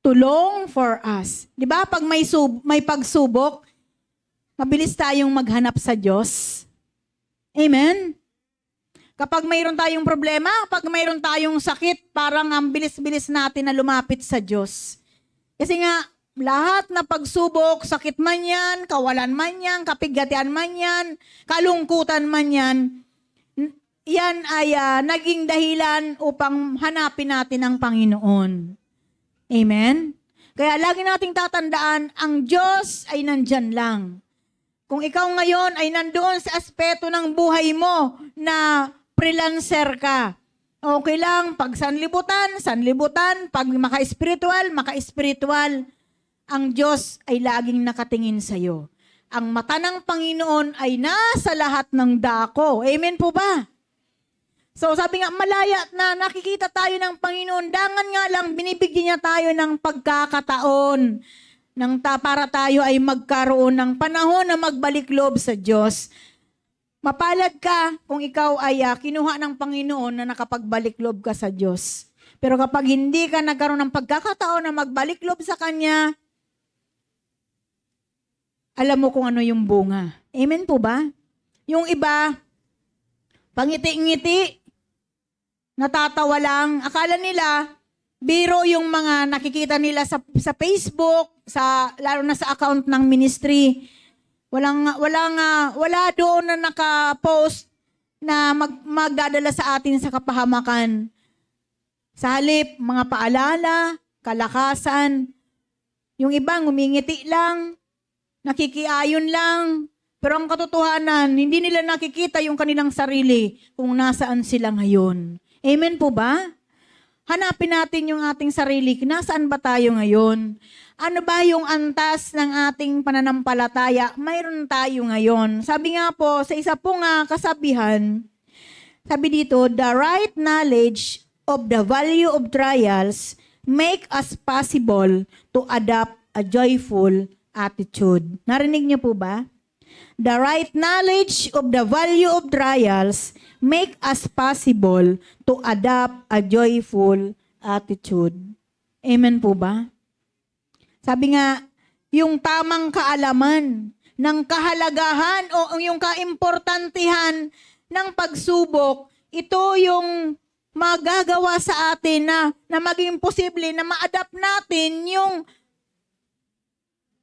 to long for us. Di ba? Pag may pagsubok, mabilis tayong maghanap sa Diyos. Amen? Kapag mayroon tayong problema, pag mayroon tayong sakit, parang ang bilis-bilis natin na lumapit sa Diyos. Kasi nga, lahat na pagsubok, sakit man yan, kawalan man yan, kapigatian man yan, kalungkutan man yan, yan ay naging dahilan upang hanapin natin ang Panginoon. Amen? Kaya lagi nating tatandaan, ang Diyos ay nandyan lang. Kung ikaw ngayon ay nandoon sa aspeto ng buhay mo na freelancer ka, okay lang, pag sanlibutan, pag maka-espiritual, ang Diyos ay laging nakatingin sa iyo. Ang mata ng Panginoon ay nasa lahat ng dako. Amen po ba? So sabi nga, malaya na nakikita tayo ng Panginoon, dangan nga lang binibigyan niya tayo ng pagkakataon para tayo ay magkaroon ng panahon na magbalik loob sa Diyos. Mapalad ka kung ikaw ay kinuha ng Panginoon na nakapagbalik loob ka sa Diyos. Pero kapag hindi ka nagkaroon ng pagkakataon na magbalik loob sa Kanya, alam mo kung ano yung bunga. Amen po ba? Yung iba, pangiti-ngiti, natatawa lang. Akala nila, biro yung mga nakikita nila sa Facebook, lalo na sa account ng ministry. Wala doon na naka-post na magdadala sa atin sa kapahamakan. Sa halip, mga paalala, kalakasan. Yung iba, ngumingiti lang, nakikiayon lang. Pero ang katotohanan, hindi nila nakikita yung kanilang sarili kung nasaan sila ngayon. Amen po ba? Hanapin natin yung ating sarili. Nasaan ba tayo ngayon? Ano ba yung antas ng ating pananampalataya? Mayroon tayo ngayon. Sabi nga po, sa isa pong kasabihan, sabi dito, the right knowledge of the value of trials make us possible to adopt a joyful attitude. Narinig niyo po ba? The right knowledge of the value of trials make us possible to adopt a joyful attitude. Amen po ba? Sabi nga, yung tamang kaalaman ng kahalagahan o yung kaimportantihan ng pagsubok, ito yung magagawa sa atin na maging posible na ma-adapt natin yung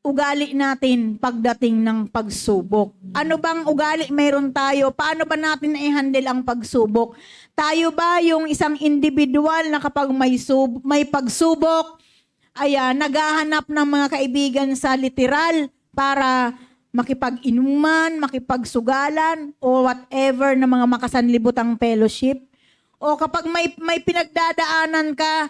ugali natin pagdating ng pagsubok. Ano bang ugali mayroon tayo? Paano ba natin i-handle ang pagsubok? Tayo ba yung isang individual na kapag may pagsubok, ay naghahanap ng mga kaibigan sa literal para makipag-inuman, makipagsugalan, o whatever na mga makasanlibutang fellowship? O kapag may pinagdadaanan ka,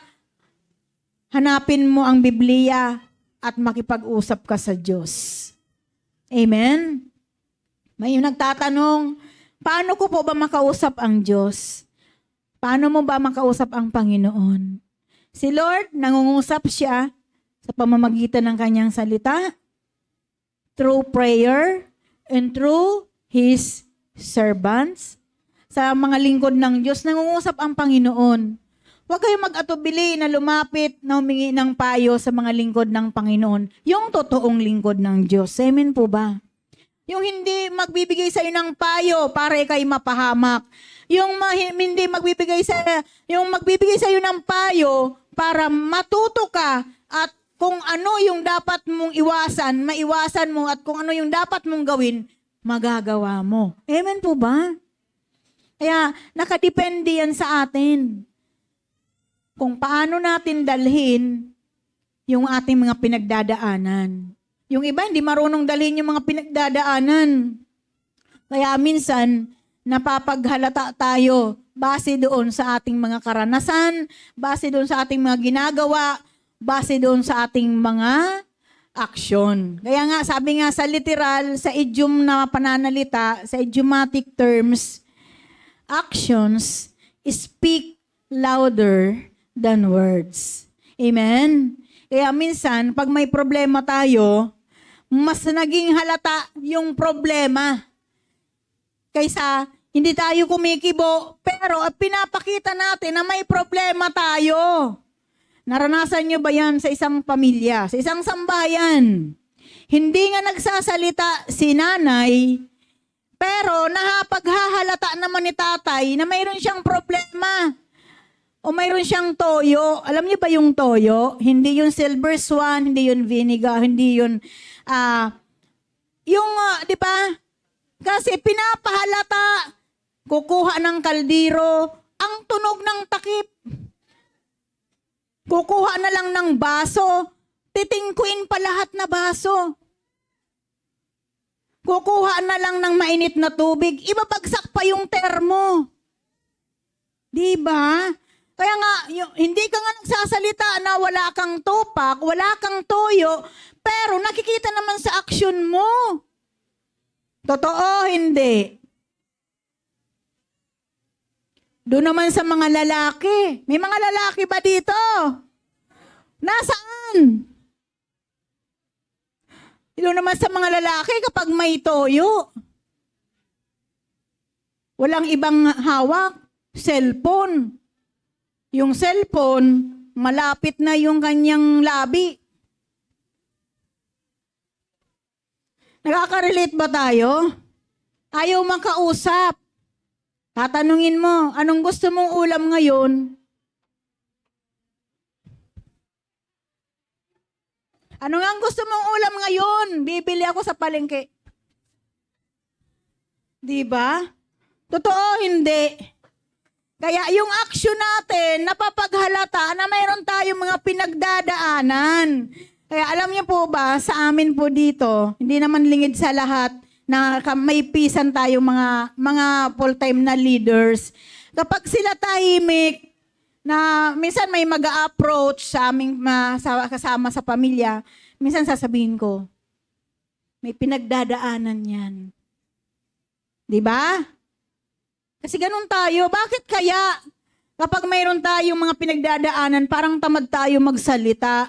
hanapin mo ang Biblia at makipag-usap ka sa Diyos. Amen? May nagtatanong, paano ko po ba makausap ang Diyos? Paano mo ba makausap ang Panginoon? Si Lord, nangungusap siya sa pamamagitan ng kanyang salita, through prayer, and through His servants. Sa mga lingkod ng Diyos, nangungusap ang Panginoon. Huwag kayong mag-atubili na lumapit na humingi ng payo sa mga lingkod ng Panginoon. Yung totoong lingkod ng Diyos. Amen po ba? Yung hindi magbibigay sa iyo ng payo para ikay mapahamak. Yung hindi magbibigay sa iyo ng payo para matuto ka at kung ano yung dapat mong iwasan, maiwasan mo, at kung ano yung dapat mong gawin, magagawa mo. Amen po ba? Kaya nakadepende yan sa atin. Kung paano natin dalhin yung ating mga pinagdadaanan. Yung iba, hindi marunong dalhin yung mga pinagdadaanan. Kaya minsan, napapaghalata tayo base doon sa ating mga karanasan, base doon sa ating mga ginagawa, base doon sa ating mga action. Kaya nga, sabi nga sa literal, sa idiom na pananalita, sa idiomatic terms, actions speak louder than words. Amen? Kaya minsan, pag may problema tayo, mas naging halata yung problema kaysa hindi tayo kumikibo, pero pinapakita natin na may problema tayo. Naranasan nyo ba yan sa isang pamilya, sa isang sambahayan? Hindi nga nagsasalita si nanay, pero napaghahalata naman ni tatay na mayroon siyang problema o mayroon siyang toyo. Alam niyo ba yung toyo? Hindi yung silver swan, hindi yung vinegar, hindi yung, di ba? Kasi pinapahalata, kukuha ng kaldero, ang tunog ng takip. Kukuha na lang ng baso, titingkuin pa lahat na baso. Kukuha na lang ng mainit na tubig, ibabagsak pa yung termo. Di ba? Kaya nga, hindi ka nga nagsasalita na wala kang tupak, wala kang toyo, pero nakikita naman sa aksyon mo. Totoo, hindi. Doon naman sa mga lalaki. May mga lalaki ba dito? Nasaan? Doon naman sa mga lalaki kapag may toyo. Walang ibang hawak. Cellphone. Yung cellphone, malapit na yung kanyang labi. Nakaka-relate ba tayo? Ayaw makausap. Tatanungin mo, anong gusto mong ulam ngayon? Ano nga ang gusto mong ulam ngayon? Bibili ako sa palengke. Di ba? Totoo, hindi. Kaya yung action natin, napapaghalata na mayroon tayong mga pinagdadaanan. Kaya alam niyo po ba, sa amin po dito, hindi naman lingid sa lahat, na may pisan tayo mga full-time na leaders. Kapag sila tahimik, na minsan may mag-a-approach sa aming kasama sa pamilya, minsan sasabihin ko, may pinagdadaanan yan. Di ba? Kasi ganun tayo. Bakit kaya kapag mayroon tayong mga pinagdadaanan, parang tamad tayo magsalita?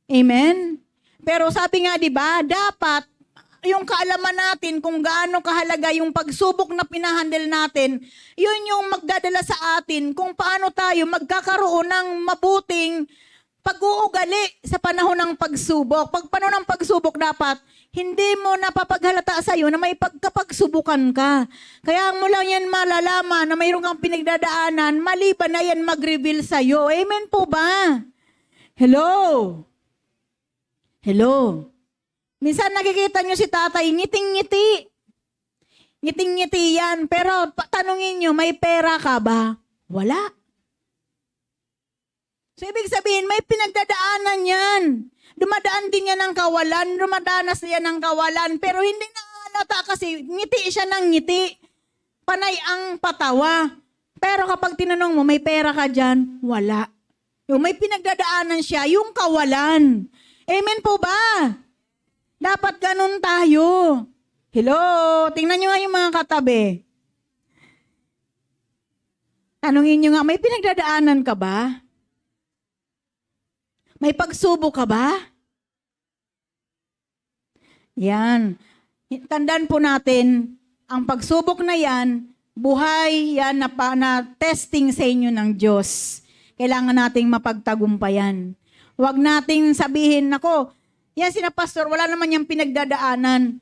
Amen? Pero sabi nga, di ba, dapat yung kaalaman natin kung gaano kahalaga yung pagsubok na pinahandle natin, yun yung magdadala sa atin kung paano tayo magkakaroon ng mabuting pag-uugali sa panahon ng pagsubok. Pag panahon ng pagsubok dapat, hindi mo napapaghalata sa iyo na may pagkapagsubukan ka. Kaya mo lang yan malalaman na mayroon kang pinagdadaanan, maliban na yan mag-reveal sa iyo. Amen po ba? Hello? Hello? Minsan nakikita nyo si tatay, ngiting-ngiti. Ngiting-ngiti yan. Pero tanungin nyo, may pera ka ba? Wala. So ibig sabihin, may pinagdadaanan yan. Dumadaan din yan ng kawalan, dumadanas yan ng kawalan, pero hindi nahalata kasi ngiti siya ng ngiti. Panay ang patawa. Pero kapag tinanong mo, may pera ka dyan? Wala. Yung may pinagdadaanan siya, yung kawalan. Amen po ba? Dapat ganun tayo. Hello? Tingnan nyo nga yung mga katabi. Tanungin nyo nga, may pinagdadaanan ka ba? May pagsubok ka ba? Yan. Tandaan po natin, ang pagsubok na yan, buhay yan na testing sa inyo ng Diyos. Kailangan nating mapagtagumpayan. Huwag nating sabihin, nako, yan sina pastor, wala naman yung pinagdadaanan.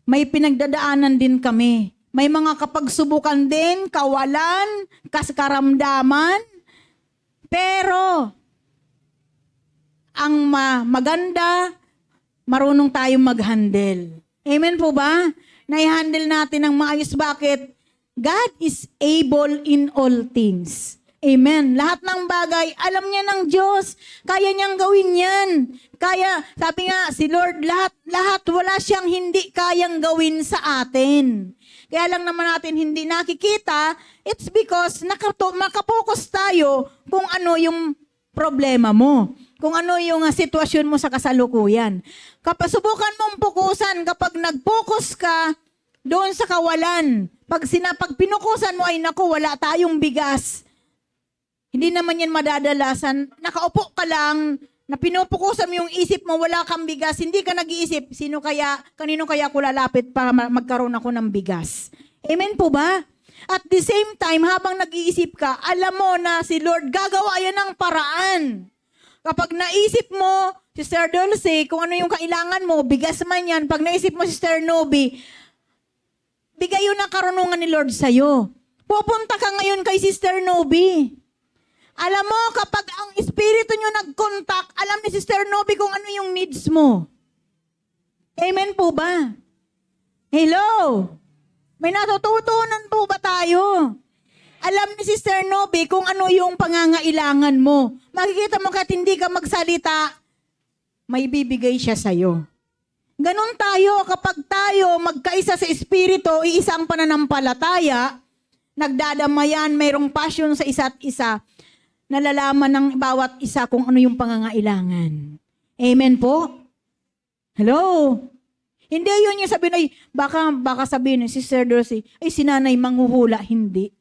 May pinagdadaanan din kami. May mga kapagsubukan din, kawalan, karamdaman. Pero, ang maganda, marunong tayong mag-handle. Amen po ba? Na-handle natin ng maayos. Bakit? God is able in all things. Amen. Lahat ng bagay, alam niya ng Diyos. Kaya niyang gawin yan. Kaya, sabi nga, si Lord, lahat, wala siyang hindi kayang gawin sa atin. Kaya lang naman natin hindi nakikita, it's because makapokus tayo kung ano yung problema mo. kung ano yung sitwasyon mo sa kasalukuyan. Kapag subukan mong pukusan, kapag nag-focus ka doon sa kawalan, pag pinukusan mo ay naku, wala tayong bigas, hindi naman yan madadalasan. Nakaupo ka lang, na pinupukusan mo yung isip mo, wala kang bigas, hindi ka nag-iisip, kanino kaya ako lalapit para magkaroon ako ng bigas. Amen po ba? At the same time, habang nag-iisip ka, alam mo na si Lord gagawa yan ng paraan. Kapag naisip mo, Sister Dulce, kung ano yung kailangan mo, bigas man yan. Pag naisip mo, Sister Nobi, bigay yun ang karunungan ni Lord sa'yo. Pupunta ka ngayon kay Sister Nobi. Alam mo, kapag ang Espiritu nyo nag-contact, alam ni Sister Nobi kung ano yung needs mo. Amen po ba? Hello? May natututunan po ba tayo? Alam ni Sister Nobi kung ano yung pangangailangan mo. Makikita mo kahit hindi ka magsalita, may bibigay siya sa'yo. Ganon tayo, kapag tayo magkaisa sa Espiritu, iisang pananampalataya, nagdadamayan, mayroong passion sa isa't isa, nalalaman ng bawat isa kung ano yung pangangailangan. Amen po? Hello? Hindi yun yung sabihin, ay, baka sabihin ni Sister Dulce, ay sinanay manghuhula. Hindi.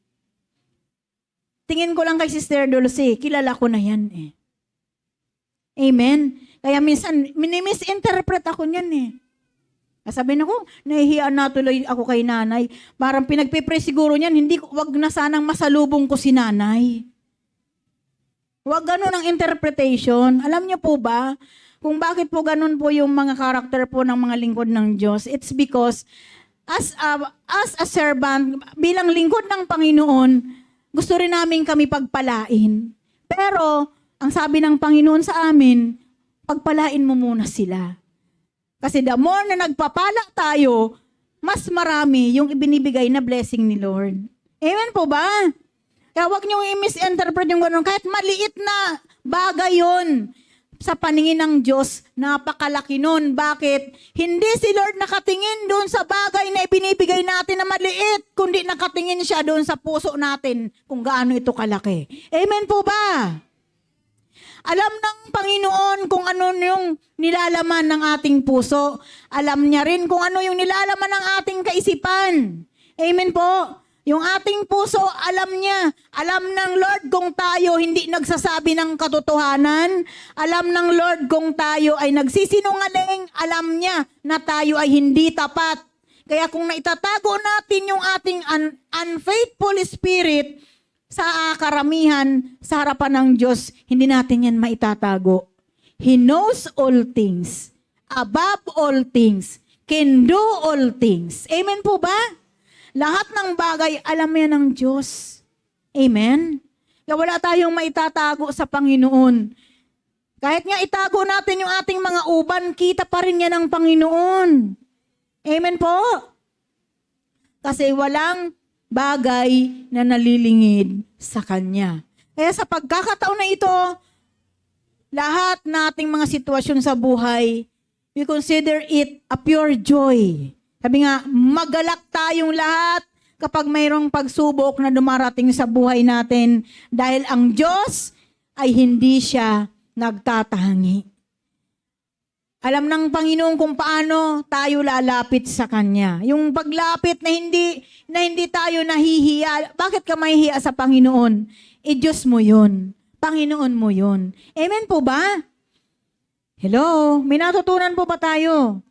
Tingin ko lang kay Sister Dulce, kilala ko na yan eh. Amen? Kaya minsan, misinterpret ako niyan eh. Sabi na ko, nahihiya na tuloy ako kay nanay. Parang pinagpipray siguro niyan, wag na sanang masalubong ko si nanay. Wag ganun ang interpretation. Alam niyo po ba, kung bakit po ganun po yung mga karakter po ng mga lingkod ng Diyos? It's because, as a servant, bilang lingkod ng Panginoon, gusto rin namin kami pagpalain. Pero, ang sabi ng Panginoon sa amin, pagpalain mo muna sila. Kasi the more na nagpapala tayo, mas marami yung ibinibigay na blessing ni Lord. Amen po ba? Kaya huwag niyong i-misinterpret yung gano'n. Kahit maliit na bagay yun sa paningin ng Diyos, napakalaki nun. Bakit? Hindi si Lord nakatingin doon sa bagay na ibinibigay natin na maliit, kundi nakatingin siya doon sa puso natin kung gaano ito kalaki. Amen po ba? Alam ng Panginoon kung ano yung nilalaman ng ating puso. Alam niya rin kung ano yung nilalaman ng ating kaisipan. Amen po? Yung ating puso, alam niya. Alam ng Lord kung tayo hindi nagsasabi ng katotohanan. Alam ng Lord kung tayo ay nagsisinungaling. Alam niya na tayo ay hindi tapat. Kaya kung naitatago natin yung ating unfaithful spirit sa karamihan, sa harapan ng Diyos, hindi natin yan maitatago. He knows all things, above all things, can do all things. Amen po ba? Lahat ng bagay, alam yan ng Diyos. Amen? Kaya wala tayong maitatago sa Panginoon. Kahit nga itago natin yung ating mga uban, kita pa rin yan ng Panginoon. Amen po? Kasi walang bagay na nalilingid sa Kanya. Kaya sa pagkakataon na ito, lahat nating mga sitwasyon sa buhay, we consider it a pure joy. Sabi nga, magalak tayong lahat kapag mayroong pagsubok na dumarating sa buhay natin dahil ang Diyos ay hindi siya nagtatahangi. Alam ng Panginoon kung paano tayo lalapit sa Kanya. Yung paglapit na hindi tayo nahihiya. Bakit ka mahihiya sa Panginoon? Diyos mo yun. Panginoon mo yun. Amen po ba? Hello? May natutunan po ba tayo?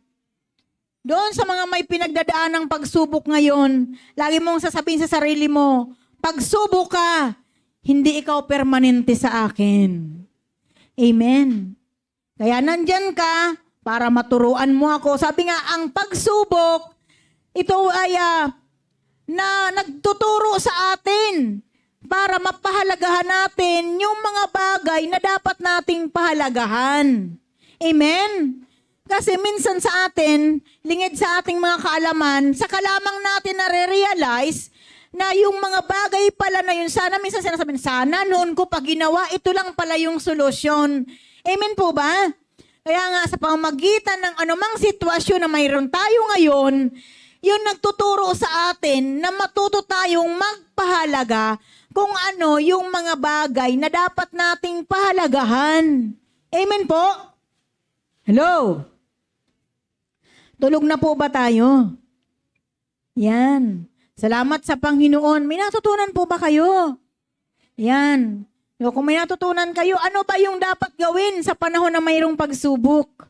Doon sa mga may pinagdadaan ng pagsubok ngayon, lagi mong sasabihin sa sarili mo, pagsubok ka, hindi ikaw permanente sa akin. Amen. Kaya nandyan ka para maturuan mo ako. Sabi nga, ang pagsubok, ito ay na nagtuturo sa atin para mapahalagahan natin yung mga bagay na dapat nating pahalagahan. Amen? Kasi minsan sa atin, lingid sa ating mga kaalaman, saka lamang natin nare-realize na yung mga bagay pala na yun, minsan sinasabi, sana noon ko pa ginawa, ito lang pala yung solusyon. Amen po ba? Kaya nga sa pamamagitan ng anumang sitwasyon na mayroon tayo ngayon, yun nagtuturo sa atin na matuto tayong magpahalaga kung ano yung mga bagay na dapat nating pahalagahan. Amen po? Hello? Tulog na po ba tayo? Yan. Salamat sa Panginoon. May natutunan po ba kayo? Yan. So, kung may natutunan kayo, ano ba yung dapat gawin sa panahon na mayroong pagsubok?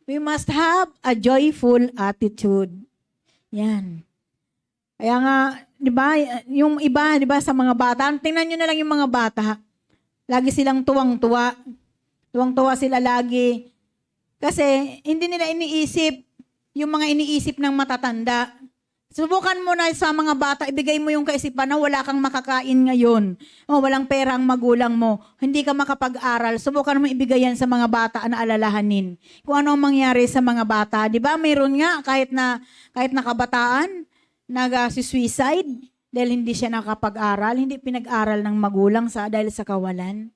We must have a joyful attitude. Yan. Kaya nga, di ba, yung iba, di ba, sa mga bata, tingnan nyo na lang yung mga bata. Lagi silang tuwang-tuwa. Tuwang-tuwa sila lagi. Kasi hindi nila iniisip yung mga iniisip ng matatanda. Subukan mo na sa mga bata, ibigay mo yung kaisipan na wala kang makakain ngayon. O walang pera ang magulang mo. Hindi ka makapag-aral. Subukan mo ibigay yan sa mga bata na alalahanin. Kung ano ang mangyari sa mga bata. Di ba? Mayroon nga kahit na kabataan, nag-suicide dahil hindi siya nakapag-aral, hindi pinag-aral ng magulang dahil sa kawalan.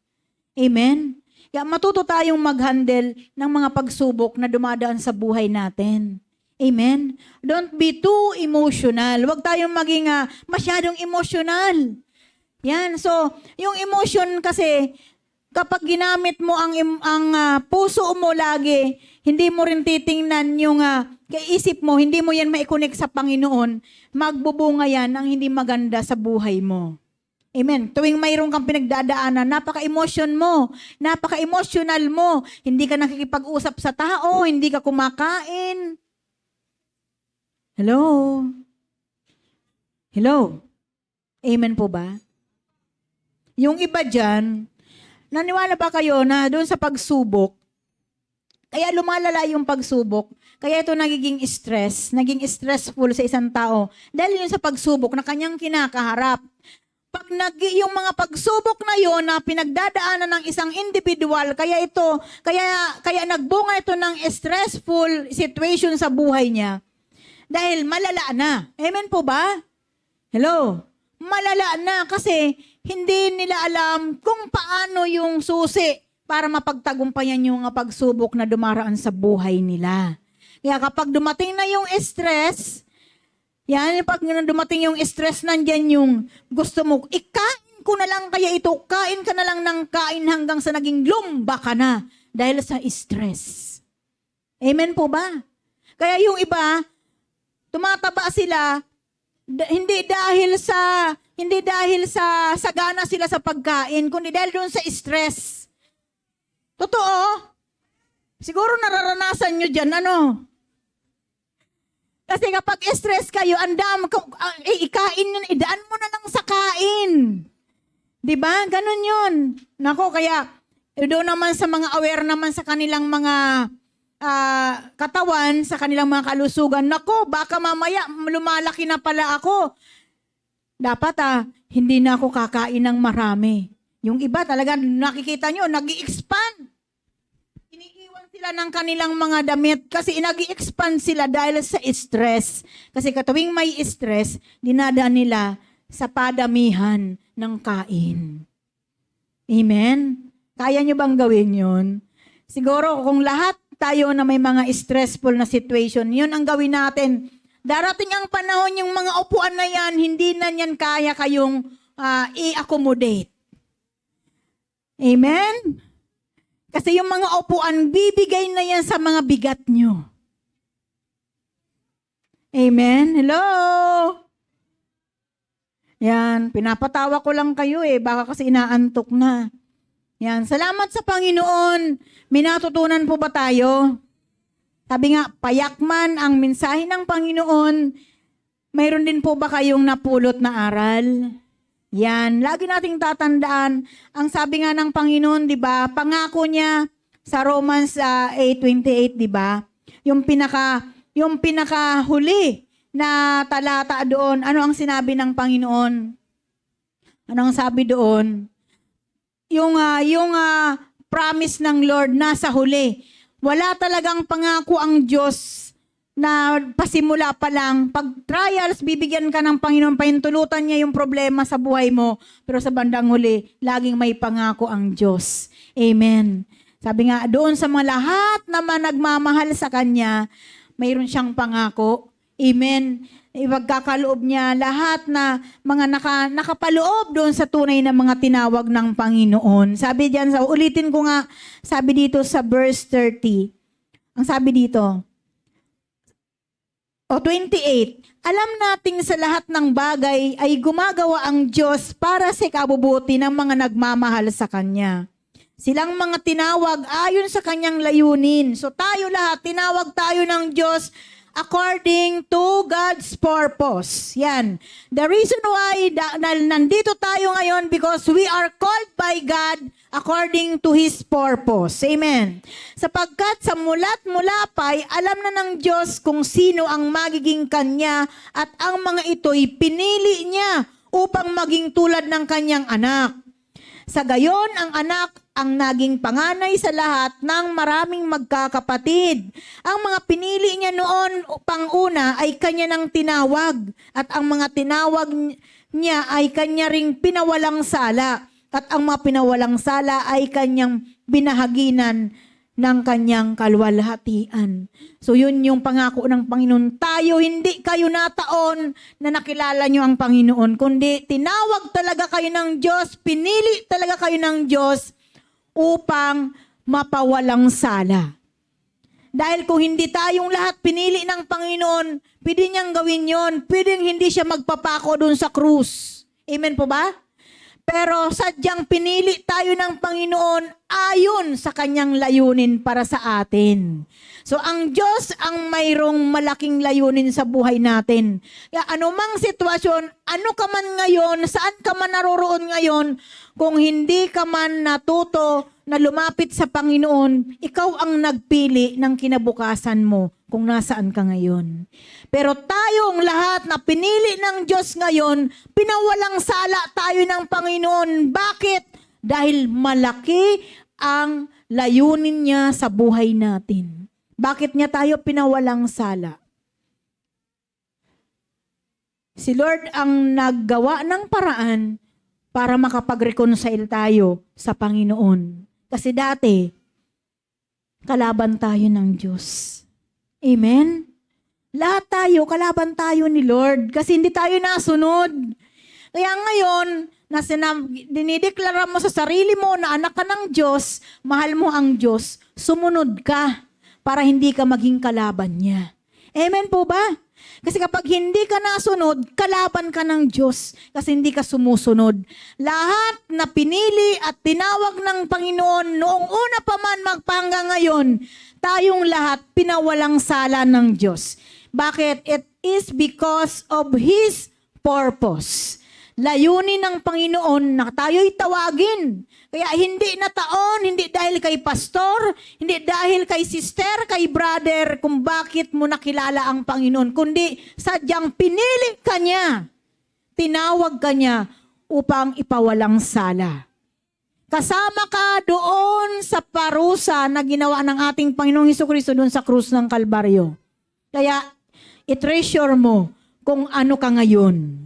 Amen? Kaya matuto tayong mag-handle ng mga pagsubok na dumadaan sa buhay natin. Amen? Don't be too emotional. Huwag tayong maging masyadong emotional. Yan. So, yung emotion kasi, kapag ginamit mo ang puso mo lagi, hindi mo rin titingnan yung kaisip mo, hindi mo yan maikonek sa Panginoon, magbubunga yan ang hindi maganda sa buhay mo. Amen. Tuwing mayroon kang pinagdadaanan, napaka-emotional mo, hindi ka nakikipag-usap sa tao, hindi ka kumakain. Hello? Hello? Amen po ba? Yung iba dyan, naniwala ba kayo na doon sa pagsubok, kaya lumalala yung pagsubok, kaya ito naging stressful sa isang tao, dahil yun sa pagsubok na kanyang kinakaharap. Pag yung mga pagsubok na yon na pinagdadaanan ng isang individual, kaya nagbunga ito ng stressful situation sa buhay niya, dahil malala na. Amen po ba? Hello? Malala na kasi hindi nila alam kung paano yung susi para mapagtagumpayan yung pagsubok na dumaraan sa buhay nila. Kaya kapag dumating na yung stress, pag dumating yung stress, nandyan yung gusto mo, ikain ko na lang kaya ito, kain ka na lang ng kain hanggang sa naging lumba ka na dahil sa stress. Amen po ba? Kaya yung iba, tumataba sila hindi dahil sa sagana sila sa pagkain, kundi dahil doon sa stress. Totoo? Siguro nararanasan nyo dyan, ano? Kasi kapag stress kayo, ikain nyo, idaan mo na lang sa kain. Diba? Ganun yun. Nako, kaya doon naman sa mga aware naman sa kanilang mga katawan, sa kanilang mga kalusugan, nako, baka mamaya lumalaki na pala ako. Dapat hindi na ako kakain ng marami. Yung iba talaga, nakikita nyo, nag-i-expand. Iniiwan sila ng kanilang mga damit kasi nag-i-expand sila dahil sa stress. Kasi katuwing may stress, dinadaan nila sa padamihan ng kain. Amen? Kaya nyo bang gawin yun? Siguro kung lahat tayo na may mga stressful na situation, yun ang gawin natin. Darating ang panahon, yung mga upuan na yan, hindi na yan kaya kayong i-accommodate. Amen? Kasi yung mga upuan, bibigay na yan sa mga bigat nyo. Amen? Hello? Yan, pinapatawa ko lang kayo baka kasi inaantok na. Yan, salamat sa Panginoon. May natutunan po ba tayo? Sabi nga, payakman ang mensahe ng Panginoon. Mayroon din po ba kayong napulot na aral? Yan, lagi nating tatandaan. Ang sabi nga ng Panginoon, di ba, pangako niya sa Romans 8:28, di ba? Yung pinakahuli na talata doon, ano ang sinabi ng Panginoon? Ano ang sabi doon? Yung promise ng Lord nasa huli. Wala talagang pangako ang Diyos na pasimula pa lang. Pag trials, bibigyan ka ng Panginoon, pahintulutan niya yung problema sa buhay mo. Pero sa bandang huli, laging may pangako ang Diyos. Amen. Sabi nga, doon sa mga lahat naman nagmamahal sa Kanya, mayroon siyang pangako. Amen. Ipagkakaloob niya lahat na mga nakapaloob doon sa tunay na mga tinawag ng Panginoon. Sabi diyan, ulitin ko nga, sabi dito sa verse 30. Ang sabi dito, 28, alam nating sa lahat ng bagay ay gumagawa ang Diyos para sa ikabubuti ng mga nagmamahal sa Kanya. Silang mga tinawag ayon sa Kanyang layunin. So tayo lahat, tinawag tayo ng Diyos according to God's purpose. Yan. The reason why nandito tayo ngayon because we are called by God according to His purpose. Amen. Sapagkat sa mula't mula pa'y alam na ng Diyos kung sino ang magiging Kanya at ang mga ito'y pinili niya upang maging tulad ng Kanyang anak. Sa gayon, ang anak ang naging panganay sa lahat ng maraming magkakapatid. Ang mga pinili niya noon pang-una ay kanya nang tinawag at ang mga tinawag niya ay kanya ring pinawalang sala at ang mga pinawalang sala ay kanyang binahaginan ng kanyang kalwalhatian. So yun yung pangako ng Panginoon. Tayo, hindi kayo nataon na nakilala nyo ang Panginoon, kundi tinawag talaga kayo ng Diyos, pinili talaga kayo ng Diyos upang mapawalang sala. Dahil kung hindi tayong lahat pinili ng Panginoon, pwede niyang gawin yon. Pwedeng hindi siya magpapako dun sa krus. Amen po ba? Pero sadyang pinili tayo ng Panginoon ayon sa Kanyang layunin para sa atin. So ang Diyos ang mayroong malaking layunin sa buhay natin. Kaya anumang sitwasyon, ano ka man ngayon, saan ka man naroroon ngayon, kung hindi ka man natuto na lumapit sa Panginoon, ikaw ang nagpili ng kinabukasan mo kung nasaan ka ngayon. Pero tayong lahat na pinili ng Diyos ngayon, pinawalang sala tayo ng Panginoon. Bakit? Dahil malaki ang layunin niya sa buhay natin. Bakit niya tayo pinawalang sala? Si Lord ang naggawa ng paraan para makapag-reconcile tayo sa Panginoon. Kasi dati, kalaban tayo ng Diyos. Amen? Lahat tayo, kalaban tayo ni Lord kasi hindi tayo nasunod. Kaya ngayon, dinideklara mo sa sarili mo na anak ka ng Diyos, mahal mo ang Diyos, sumunod ka para hindi ka maging kalaban niya. Amen po ba? Kasi kapag hindi ka nasunod, kalaban ka ng Diyos kasi hindi ka sumusunod. Lahat na pinili at tinawag ng Panginoon noong una pa man magpahanggang ngayon, tayong lahat pinawalang sala ng Diyos. Bakit? It is because of His purpose. Layunin ng Panginoon na tayo'y tawagin. Kaya hindi na taon, hindi dahil kay pastor, hindi dahil kay sister, kay brother, kung bakit mo nakilala ang Panginoon, kundi sadyang pinili ka niya, tinawag ka niya upang ipawalang sala. Kasama ka doon sa parusa na ginawa ng ating Panginoong Hesukristo doon sa krus ng Kalbaryo. Kaya, i-treasure mo kung ano ka ngayon.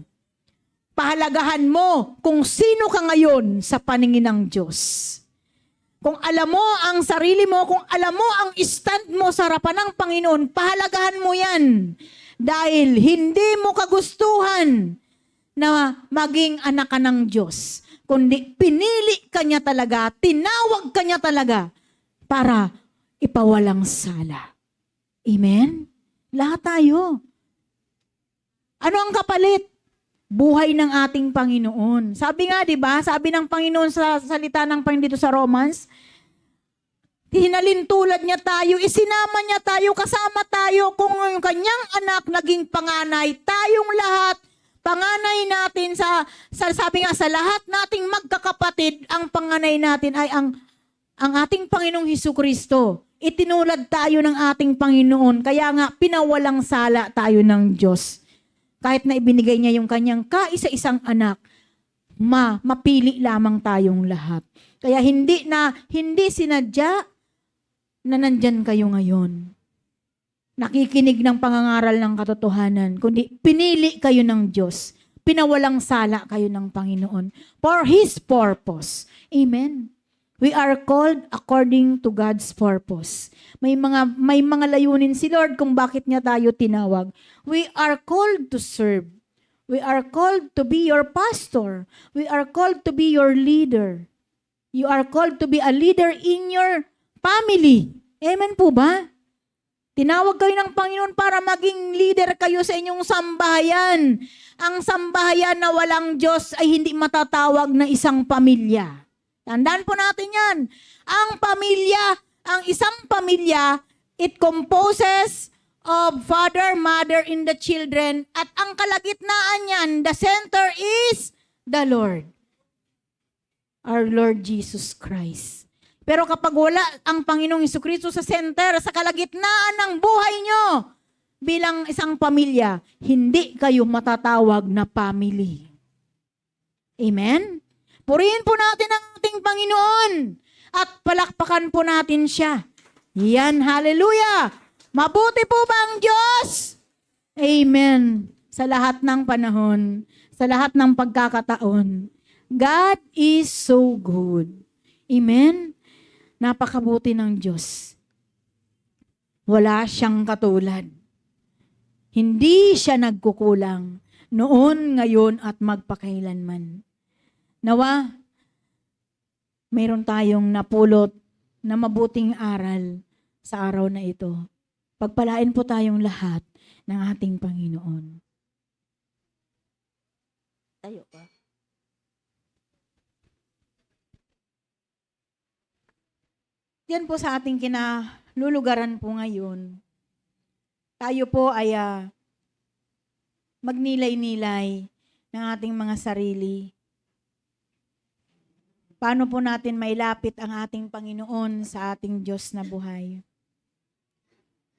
Pahalagahan mo kung sino ka ngayon sa paningin ng Diyos. Kung alam mo ang sarili mo, kung alam mo ang stand mo sa harapan ng Panginoon, pahalagahan mo yan. Dahil hindi mo kagustuhan na maging anak ka ng Diyos. Kundi pinili ka niya talaga, tinawag ka niya talaga para ipawalang sala. Amen? Lahat tayo. Ano ang kapalit? Buhay ng ating Panginoon. Sabi nga, di ba? Sabi ng Panginoon sa salita ng Panginoon dito sa Romans, hinalintulad niya tayo, isinama niya tayo, kasama tayo, kung yung kanyang anak naging panganay, tayong lahat, panganay natin sabi nga, sa lahat nating magkakapatid, ang panganay natin ay ang ating Panginoong Hesukristo. Itinulad tayo ng ating Panginoon, kaya nga pinawalang sala tayo ng Diyos. Kahit na ibinigay niya yung kanyang kaisa-isang anak, mapili lamang tayong lahat. Kaya hindi sinadya na nandyan kayo ngayon. Nakikinig ng pangangaral ng katotohanan, kundi pinili kayo ng Diyos. Pinawalang sala kayo ng Panginoon for His purpose. Amen. We are called according to God's purpose. May mga layunin si Lord kung bakit niya tayo tinawag. We are called to serve. We are called to be your pastor. We are called to be your leader. You are called to be a leader in your family. Amen po ba? Tinawag kayo ng Panginoon para maging leader kayo sa inyong sambahayan. Ang sambahayan na walang Diyos ay hindi matatawag na isang pamilya. Tandaan po natin yan. Ang isang pamilya, it composes of father, mother, and the children. At ang kalagitnaan yan, the center is the Lord. Our Lord Jesus Christ. Pero kapag wala ang Panginoong Jesucristo sa center, sa kalagitnaan ng buhay nyo, bilang isang pamilya, hindi kayo matatawag na family. Amen? Purihin po natin ang ating Panginoon at palakpakan po natin siya. Yan, hallelujah! Mabuti po ba ang Diyos? Amen. Sa lahat ng panahon, sa lahat ng pagkakataon, God is so good. Amen? Napakabuti ng Diyos. Wala siyang katulad. Hindi siya nagkukulang noon, ngayon, at magpakailanman. Nawa, mayroon tayong napulot na mabuting aral sa araw na ito. Pagpalain po tayong lahat ng ating Panginoon. Tayo pa. Yan po sa ating kinalulugaran po ngayon. Tayo po ay magnilay-nilay ng ating mga sarili. Paano po natin mailapit ang ating Panginoon sa ating Diyos na buhay?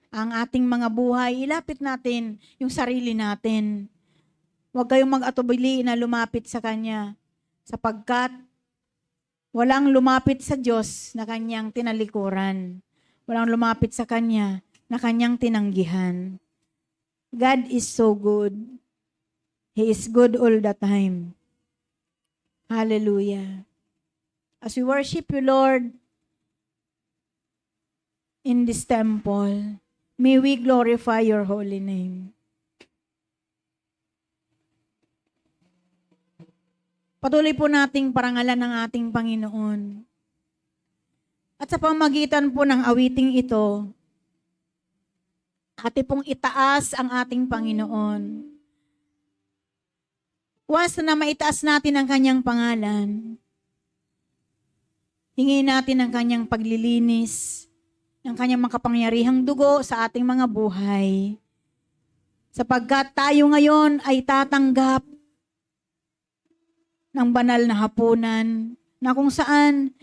Ang ating mga buhay, ilapit natin yung sarili natin. Huwag kayong mag-atubili na lumapit sa Kanya, sapagkat walang lumapit sa Diyos na Kanyang tinalikuran. Walang lumapit sa Kanya na Kanyang tinanggihan. God is so good. He is good all the time. Hallelujah. As we worship you, Lord, in this temple, may we glorify your holy name. Patuloy po nating parangalan ng ating Panginoon. At sa pamagitan po ng awiting ito, atin pong itaas ang ating Panginoon. Once na maitaas natin ang Kanyang pangalan, hingin natin ang Kanyang paglilinis, ang Kanyang makapangyarihang dugo sa ating mga buhay. Sapagkat tayo ngayon ay tatanggap ng banal na hapunan na kung saan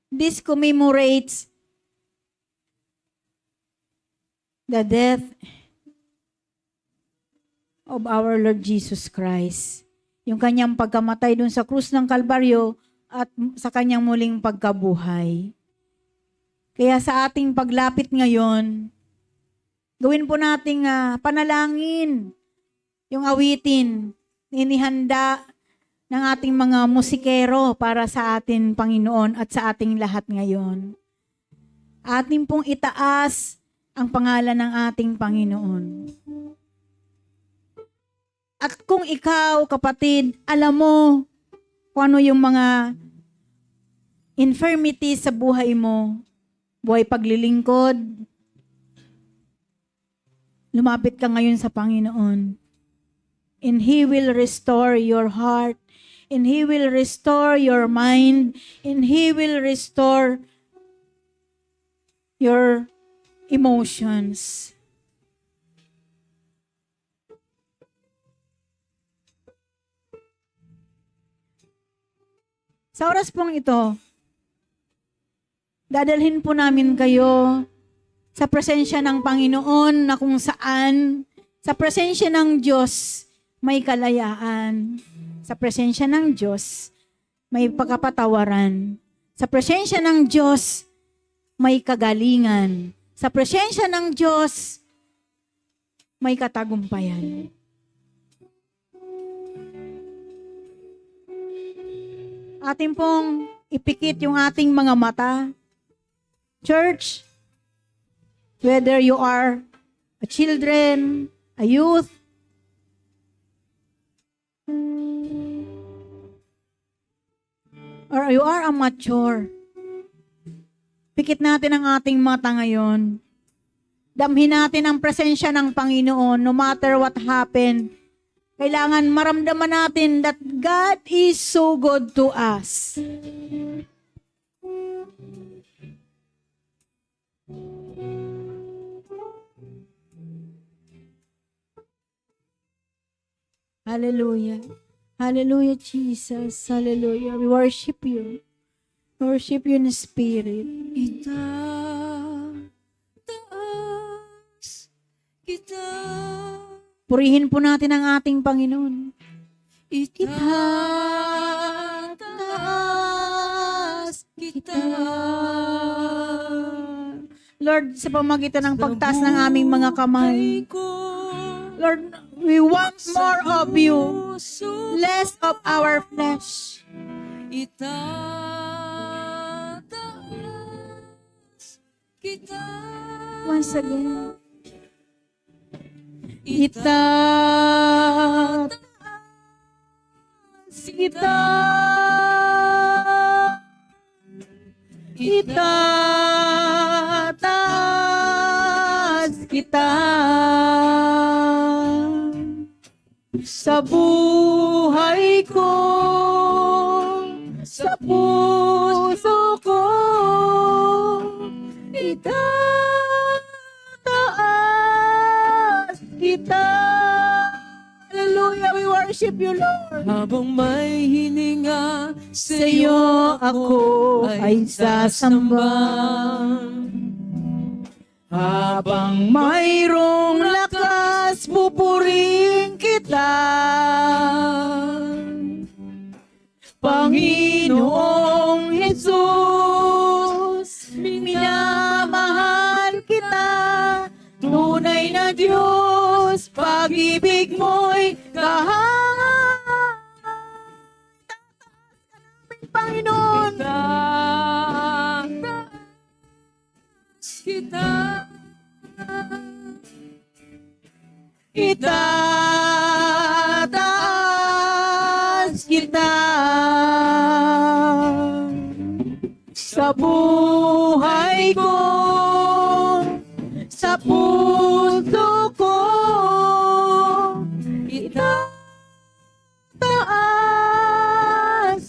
this commemorates the death of our Lord Jesus Christ. Yung Kanyang pagkamatay dun sa krus ng Kalbaryo at sa Kanyang muling pagkabuhay. Kaya sa ating paglapit ngayon, gawin po nating panalangin yung awitin inihanda ng ating mga musikero para sa atin, Panginoon, at sa ating lahat ngayon. Atin pong itaas ang pangalan ng ating Panginoon. At kung ikaw, kapatid, alam mo kung ano yung mga infirmities sa buhay mo, buhay paglilingkod, lumapit ka ngayon sa Panginoon. And He will restore your heart. And He will restore your mind. And He will restore your emotions. Sa oras pong ito, dadalhin po namin kayo sa presensya ng Panginoon na kung saan, sa presensya ng Diyos, may kalayaan. Sa presensya ng Diyos, may pagkapatawaran. Sa presensya ng Diyos, may kagalingan. Sa presensya ng Diyos, may katagumpayan. Atin pong ipikit yung ating mga mata. Church, whether you are a children, a youth, or you are a mature, pikit natin ang ating mata ngayon. Damhin natin ang presensya ng Panginoon no matter what happened. Kailangan maramdaman natin that God is so good to us. Hallelujah. Hallelujah, Jesus. Hallelujah. We worship you. Worship you in spirit. Itataas kita. Purihin po natin ang ating Panginoon. Itataas kita. Lord, sa pamagitan ng pagtaas ng aming mga kamay, Lord, we want more of you, less of our flesh. Itataas kita. Once again. Itataas kita. Itataas kita. Sa buhay ko, sa puso ko, itataas kita. Hallelujah, we worship you, Lord. Habang may hininga Sa'yo ako ay sasamba. Habang mayroong lakas, pupurihin kita. Panginoong Jesus, minamahal kita. Tunay na Diyos, pag-ibig mo'y kahangahan. Panginoon, kita. itataas kita. Sa buhay ko, sa puso ko, itataas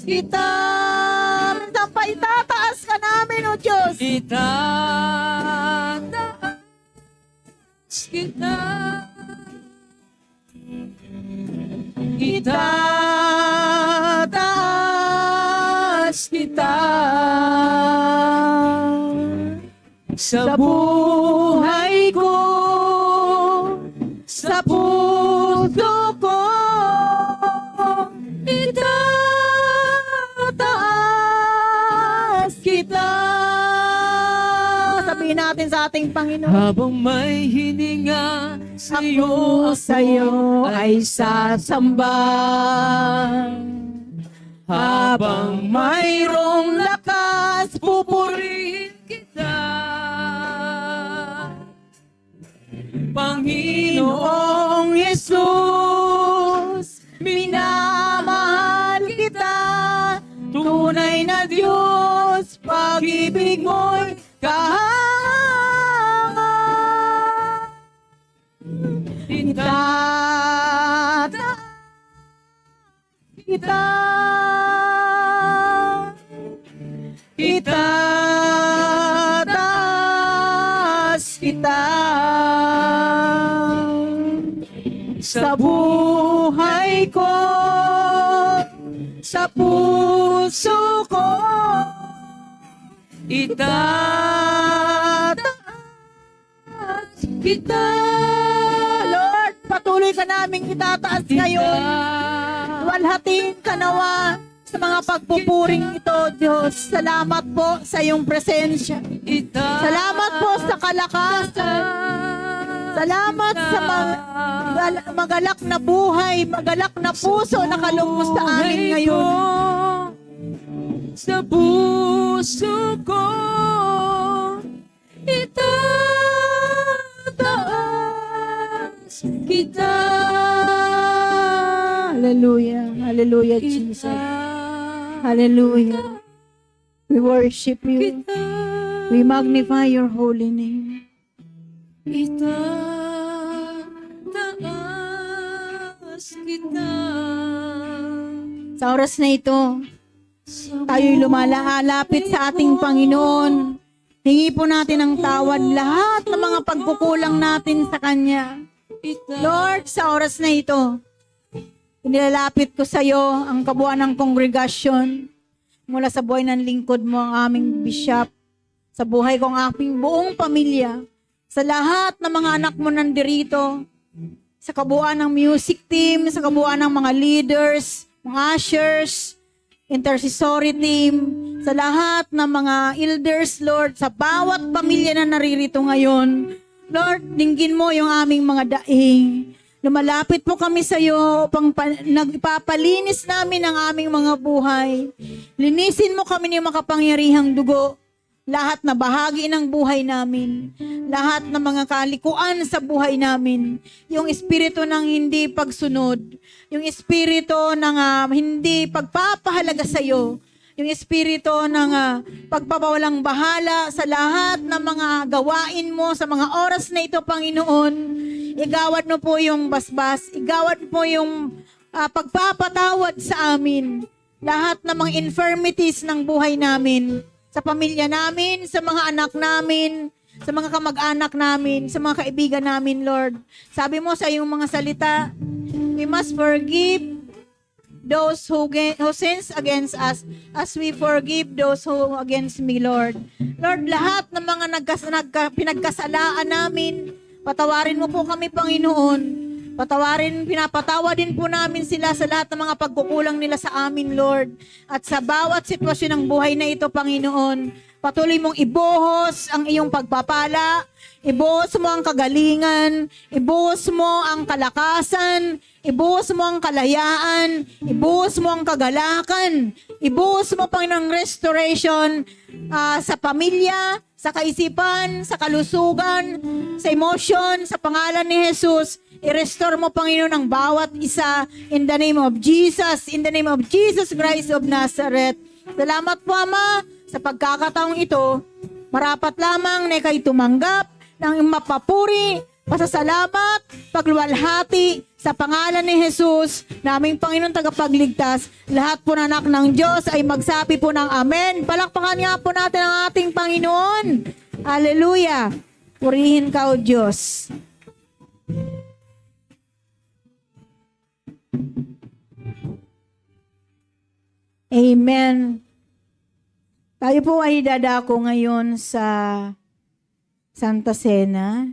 kita. Sampai itataas ka namin, O Diyos. Itataas kita. Itataas kita. Sa buhay ko, sa puso ko, itataas kita. Sabihin natin sa ating Panginoon. Habang may hininga Ako sa'yo ay sasamba. Habang mayroong lakas, pupurihin kita. Panginoong Jesus, minamahal kita. Tunay na Diyos, pag-ibig mo'y kahangahan. Kita. Itataas kita. Sa buhay ko, sa puso ko, itataas kita. Lord, patuloy ka naming itataas ngayon. Walhatiin ka nawa sa mga pagpupuring ito, Diyos. Salamat po sa iyong presensya. Salamat po sa kalakasan. Salamat sa magalak na buhay, magalak na puso na kalungkos sa amin ngayon. sa puso ko itataas kita. Hallelujah. Hallelujah, Jesus. Hallelujah. We worship you. We magnify your holy name. Itataas kita. Sa oras na ito, tayo'y lumalapit sa ating Panginoon. Hingi po natin ang tawad lahat ng mga pagkukulang natin sa Kanya. Lord, sa oras na ito, inilalapit ko sa iyo ang kabuuan ng kongregasyon mula sa buhay ng lingkod mo, ang aming bishop, sa buhay ko ang aking buong pamilya, sa lahat ng mga anak mo nandirito, sa kabuuan ng music team, sa kabuuan ng mga leaders, mga ushers, intercessory team, sa lahat ng mga elders, Lord, sa bawat pamilya na naririto ngayon. Lord, dinggin mo yung aming mga daing. Lumalapit po kami sa iyo upang nagpapalinis namin ang aming mga buhay. Linisin mo kami ng makapangyarihang dugo. Lahat na bahagi ng buhay namin. Lahat ng mga kalikuan sa buhay namin. Yung espiritu ng hindi pagsunod. Yung espiritu ng hindi pagpapahalaga sa iyo. Yung espiritu ng pagpapawalang bahala sa lahat ng mga gawain mo sa mga oras na ito, Panginoon. Igawad mo po yung basbas. Igawad mo yung pagpapatawad sa amin. Lahat ng mga infirmities ng buhay namin. Sa pamilya namin, sa mga anak namin, sa mga kamag-anak namin, sa mga kaibigan namin, Lord. Sabi mo sa iyong mga salita, we must forgive those who sins against us as we forgive those who against me, Lord. Lord, lahat ng mga pinagkasalaan namin, patawarin mo po kami, Panginoon. Pinapatawa din po namin sila sa lahat ng mga pagkukulang nila sa amin, Lord. At sa bawat sitwasyon ng buhay na ito, Panginoon, patuloy mong ibuhos ang iyong pagpapala, ibuhos mo ang kagalingan, ibuhos mo ang kalakasan, ibuhos mo ang kalayaan, ibuhos mo ang kagalakan, ibuhos mo, Panginoon, restoration sa pamilya, sa kaisipan, sa kalusugan, sa emotion, sa pangalan ni Jesus. I-restore mo, Panginoon, ang bawat isa in the name of Jesus, in the name of Jesus Christ of Nazareth. Salamat po, Ama, sa pagkakataong ito. Marapat lamang na ikay tumanggap ng mapapuri, pasasalamat, pagluwalhati sa pangalan ni Jesus, naming Panginoon tagapagligtas. Lahat po ng anak ng Diyos ay magsabi po ng Amen. Palakpakan nga po natin ang ating Panginoon. Hallelujah. Purihin ka, O Diyos. Amen. Tayo po ay dadako ngayon sa Santa Cena.